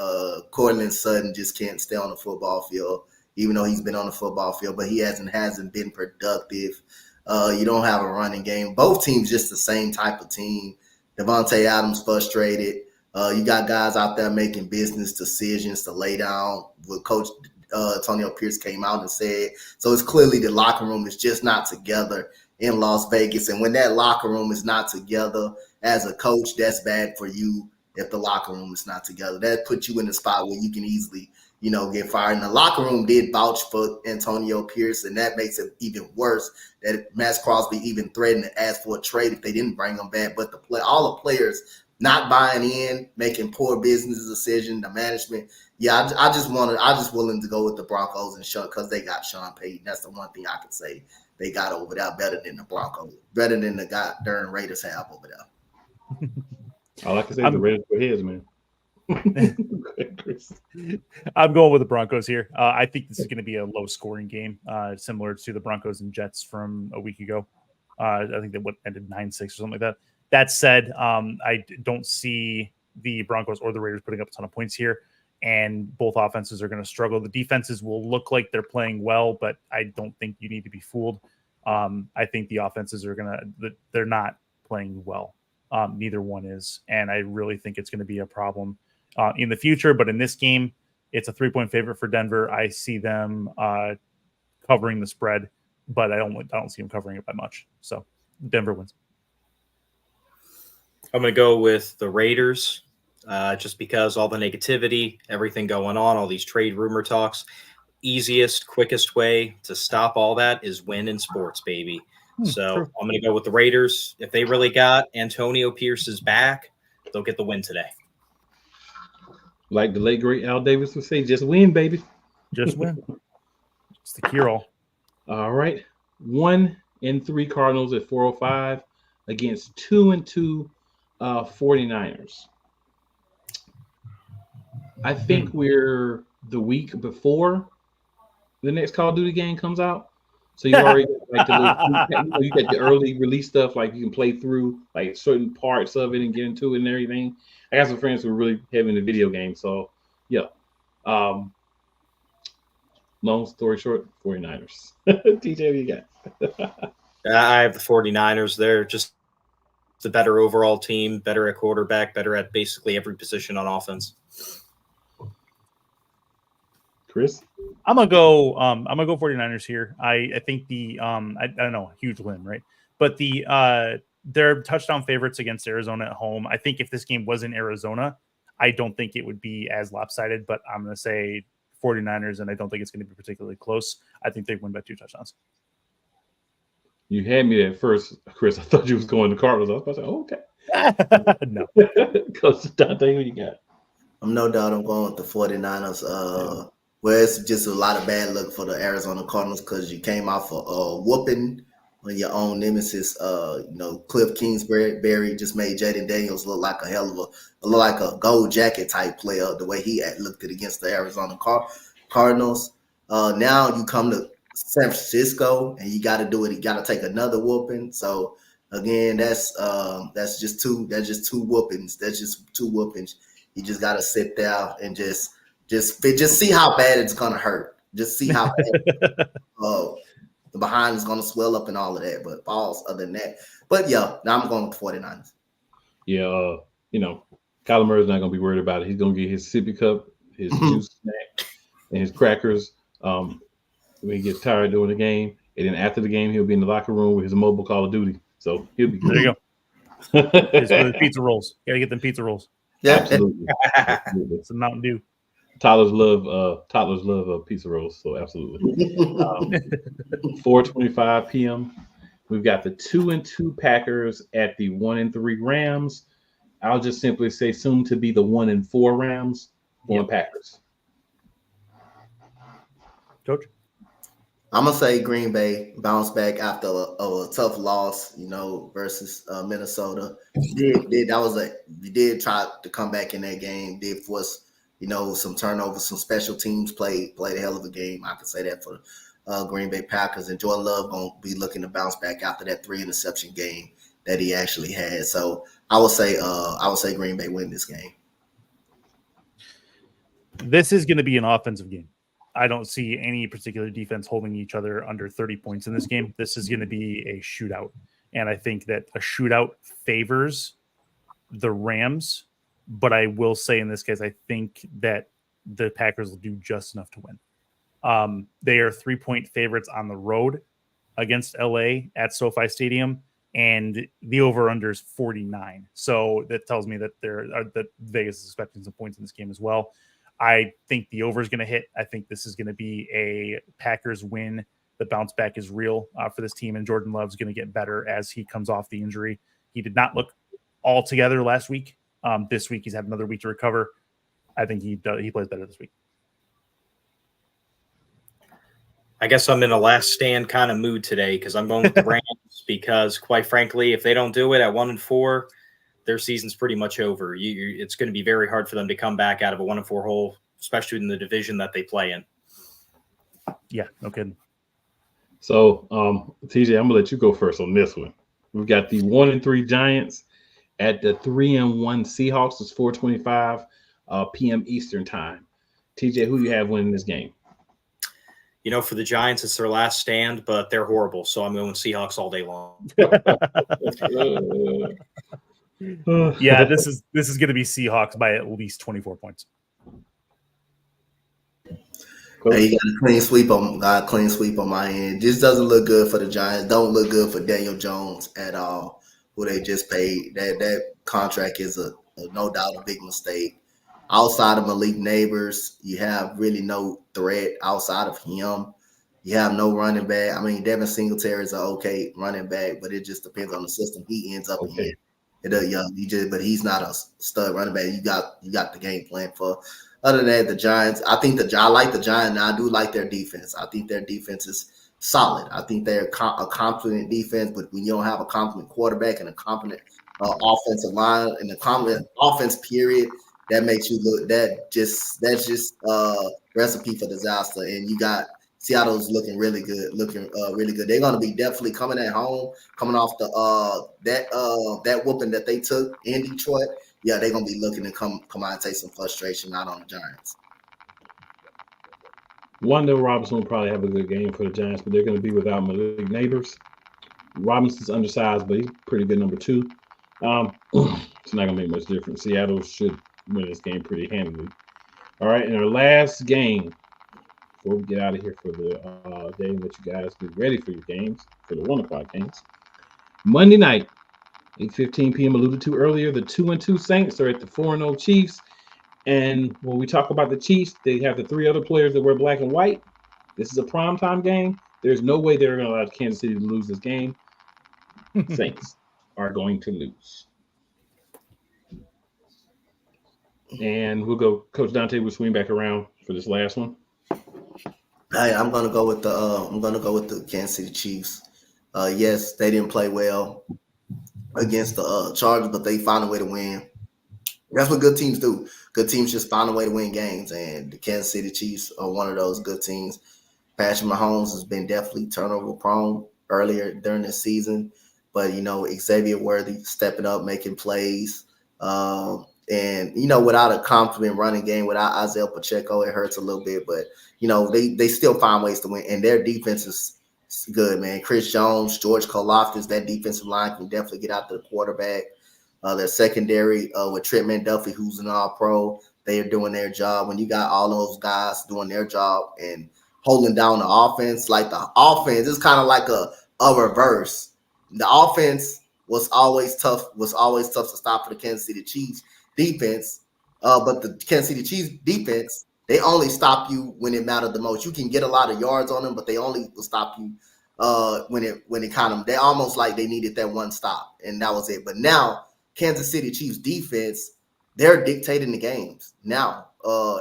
Cortland Sutton just can't stay on the football field, even though he's been on the football field, but he hasn't been productive. You don't have a running game. Both teams just the same type of team. Davontae Adams frustrated. You got guys out there making business decisions to lay down. What Coach Antonio Pierce came out and said. So it's clearly the locker room is just not together in Las Vegas. And when that locker room is not together as a coach, that's bad for you. If the locker room is not together, that puts you in a spot where you can easily, get fired. And the locker room did vouch for Antonio Pierce, and that makes it even worse that Max Crosby even threatened to ask for a trade if they didn't bring him back. But all the players not buying in, making poor business decisions, the management. Yeah, I just willing to go with the Broncos and Sean because they got Sean Payton. That's the one thing I can say they got over there better than the Broncos, better than the goddamn Raiders have over there. All I can say is the Raiders for his, man. I'm going with the Broncos here. I think this is going to be a low-scoring game, similar to the Broncos and Jets from a week ago. I think that ended 9-6 or something like that. That said, I don't see the Broncos or the Raiders putting up a ton of points here, and both offenses are going to struggle. The defenses will look like they're playing well, but I don't think you need to be fooled. I think the offenses are they're not playing well. Neither one is, and I really think it's going to be a problem in the future. But in this game, it's a 3-point favorite for Denver. I see them covering the spread, but I don't see them covering it by much. So Denver wins. I'm going to go with the Raiders, just because all the negativity, everything going on, all these trade rumor talks. Easiest, quickest way to stop all that is win in sports, baby. So true. I'm going to go with the Raiders. If they really got Antonio Pierce's back, they'll get the win today. Like the late great Al Davis would say, just win, baby. Just win. It's the cure-all. All right. 1-3 Cardinals at 405 against 2-2 49ers. I think we're the week before the next Call of Duty game comes out. So you already got you got the early release stuff, like you can play through like certain parts of it and get into it and everything. I got some friends who are really heavy in the video game, so yeah. Long story short, 49ers. TJ, what you got? I have the 49ers. They're just the better overall team, better at quarterback, better at basically every position on offense. Chris? I'm gonna go 49ers here. I think I don't know, huge win, right? But they're touchdown favorites against Arizona at home. I think if this game was in Arizona, I don't think it would be as lopsided, but I'm gonna say 49ers, and I don't think it's gonna be particularly close. I think they win by 2 touchdowns. You had me at first, Chris. I thought you was going to Cardinals. I was about to say, okay. No. Because Dante, who you got? I'm no doubt I'm going with the 49ers. Where it's just a lot of bad luck for the Arizona Cardinals because you came off a whooping on your own nemesis. Cliff Kingsbury just made Jaden Daniels look like a gold jacket type player, the way he looked at against the Arizona Cardinals. Now you come to San Francisco and you got to do it. You got to take another whooping. So again, that's just two whoopings. That's just 2 whoopings. You just got to sit there and just see how bad it's gonna hurt. Just see how bad the behind is gonna swell up and all of that. But balls other than that. But yeah, now I'm going with 49ers. Yeah, Kyler Murray's not gonna be worried about it. He's gonna get his sippy cup, his juice snack, and his crackers when he gets tired during the game. And then after the game, he'll be in the locker room with his mobile Call of Duty. So he'll be good. There you go. It's pizza rolls. Gotta get them pizza rolls. Yeah, absolutely. It's a Mountain Dew. Toddlers love pizza rolls, so absolutely. 4:25 p.m. We've got the 2-2 Packers at the 1-3 Rams. I'll just simply say soon to be the 1-4 Rams on Packers. Coach? I'm gonna say Green Bay bounce back after a tough loss, versus Minnesota. You did try to come back in that game. Did force some turnovers, some special teams played a hell of a game. I can say that for Green Bay Packers. And Jordan Love gonna be looking to bounce back after that 3 interception game that he actually had. So I would say Green Bay win this game. This is going to be an offensive game. I don't see any particular defense holding each other under 30 points in this game. This is going to be a shootout. And I think that a shootout favors the Rams. But I will say in this case, I think that the Packers will do just enough to win. They are 3-point favorites on the road against LA at SoFi Stadium, and the over/under is 49. So that tells me that that Vegas is expecting some points in this game as well. I think the over is going to hit. I think this is going to be a Packers win. The bounce back is real for this team, and Jordan Love's going to get better as he comes off the injury. He did not look all together last week. This week he's had another week to recover. I think he plays better this week. I guess I'm in a last stand kind of mood today because I'm going with the Rams because, quite frankly, if they don't do it at 1-4, their season's pretty much over. It's going to be very hard for them to come back out of a 1-4 hole, especially in the division that they play in. Yeah, no kidding. So, TJ, I'm gonna let you go first on this one. We've got the 1-3 Giants at the 3-1 Seahawks. It's 4:25 p.m. Eastern time. TJ, who do you have winning this game? You know, for the Giants, it's their last stand, but they're horrible. So I'm going Seahawks all day long. Yeah, this is going to be Seahawks by at least 24 points. Hey, you got a clean sweep on my end. This doesn't look good for the Giants. Don't look good for Daniel Jones at all, who they just paid. That contract is a no doubt a big mistake. Outside of Malik Neighbors, you have really no threat outside of him. You have no running back. I mean, Devin Singletary is an okay running back, but it just depends on the system he ends up in. But he's not a stud running back. You got the game plan for. Other than that, the Giants, I like the Giants. I do like their defense. I think their defense is solid. I think they're a competent defense, but when you don't have a competent quarterback and a competent offensive line and a competent offense, period, that makes you look that's just recipe for disaster. And you got Seattle's looking really good. They're going to be definitely coming at home, coming off the that whooping that they took in Detroit. Yeah, they're going to be looking to come out and take some frustration out on the Giants. Wando Robinson will probably have a good game for the Giants, but they're going to be without Malik Neighbors. Robinson's undersized, but he's pretty good number 2. It's not going to make much difference. Seattle should win this game pretty handily. All right, in our last game, before we get out of here for the day and let you guys get ready for your games, for the 1 o'clock games, Monday night, 8:15 p.m. alluded to earlier, the 2-2 Saints are at the 4-0 Chiefs. And when we talk about the Chiefs, they have the 3 other players that wear black and white. This is a primetime game. There's no way they're going to allow Kansas City to lose this game. Saints are going to lose. And we'll go, Coach Dante will swing back around for this last one. Hey, I'm gonna go with the Kansas City Chiefs. Yes, they didn't play well against the Chargers, but they found a way to win. That's what good teams do. Good teams just find a way to win games, and the Kansas City Chiefs are one of those good teams. Patrick Mahomes has been definitely turnover prone earlier during this season, but Xavier Worthy stepping up, making plays, and without a confident running game, without Isaiah Pacheco, it hurts a little bit, but they still find ways to win, and their defense is good, man. Chris Jones, George Karlaftis, that defensive line can definitely get out to the quarterback. Their secondary with Trent McDuffie, who's an all-pro, they are doing their job. When you got all those guys doing their job and holding down the offense, like the offense, it's kind of like a reverse. The offense was always tough to stop for the Kansas City Chiefs defense, but the Kansas City Chiefs defense, they only stop you when it mattered the most. You can get a lot of yards on them, but they only will stop you when it kind of, they almost like they needed that one stop, and that was it. But now Kansas City Chiefs defense, they're dictating the games now.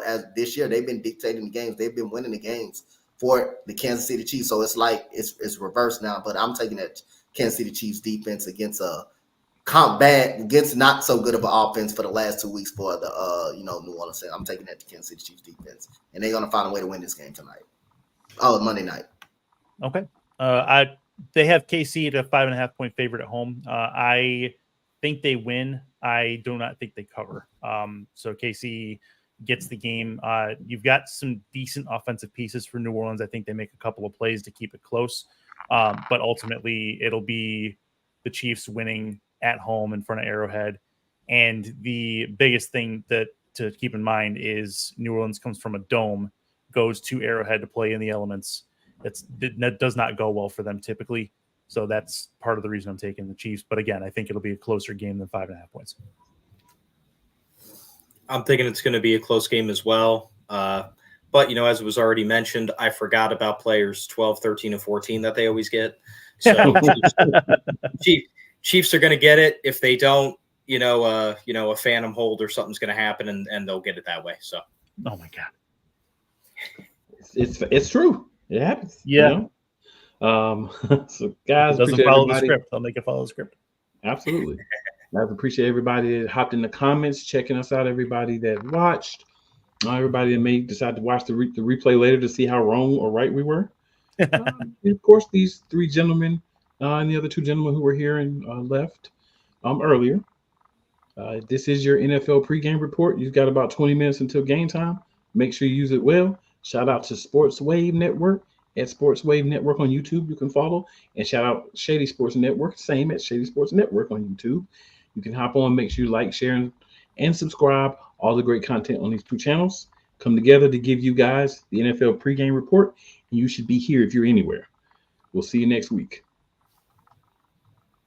As this year, they've been dictating the games. They've been winning the games for the Kansas City Chiefs. So it's like it's reversed now. But I'm taking that Kansas City Chiefs defense against against not so good of an offense for the last 2 weeks for the New Orleans. I'm taking that to Kansas City Chiefs defense, and they're gonna find a way to win this game tonight. Monday night. Okay. They have KC at a 5.5-point favorite at home. I think they win. I do not think they cover. So KC gets the game. You've got some decent offensive pieces for New Orleans. I think they make a couple of plays to keep it close. But ultimately, it'll be the Chiefs winning at home in front of Arrowhead. And the biggest thing to keep in mind is New Orleans comes from a dome, goes to Arrowhead to play in the elements. That does not go well for them typically. So that's part of the reason I'm taking the Chiefs. But again, I think it'll be a closer game than 5.5 points. I'm thinking it's going to be a close game as well. But, as it was already mentioned, I forgot about players 12, 13, and 14 that they always get. So Chiefs are going to get it. If they don't, a phantom hold or something's going to happen, and they'll get it that way. So, oh my God. It's true. It happens. Yeah. You know? So guys, If it doesn't appreciate follow everybody. the script, I'll make it follow the script. Absolutely. Guys, appreciate everybody that hopped in the comments, checking us out, everybody that watched, everybody that may decide to watch the replay later to see how wrong or right we were. And of course, these three gentlemen and the other two gentlemen who were here and left earlier. This is your NFL pregame report. You've got about 20 minutes until game time. Make sure you use it well. Shout out to Sports Wave Network at Sports Wave Network on YouTube. You can follow. And shout out Shady Sports Network, same at Shady Sports Network on YouTube. You can hop on, make sure you like, share, and subscribe. All the great content on these two channels come together to give you guys the NFL pregame report. And you should be here if you're anywhere. We'll see you next week.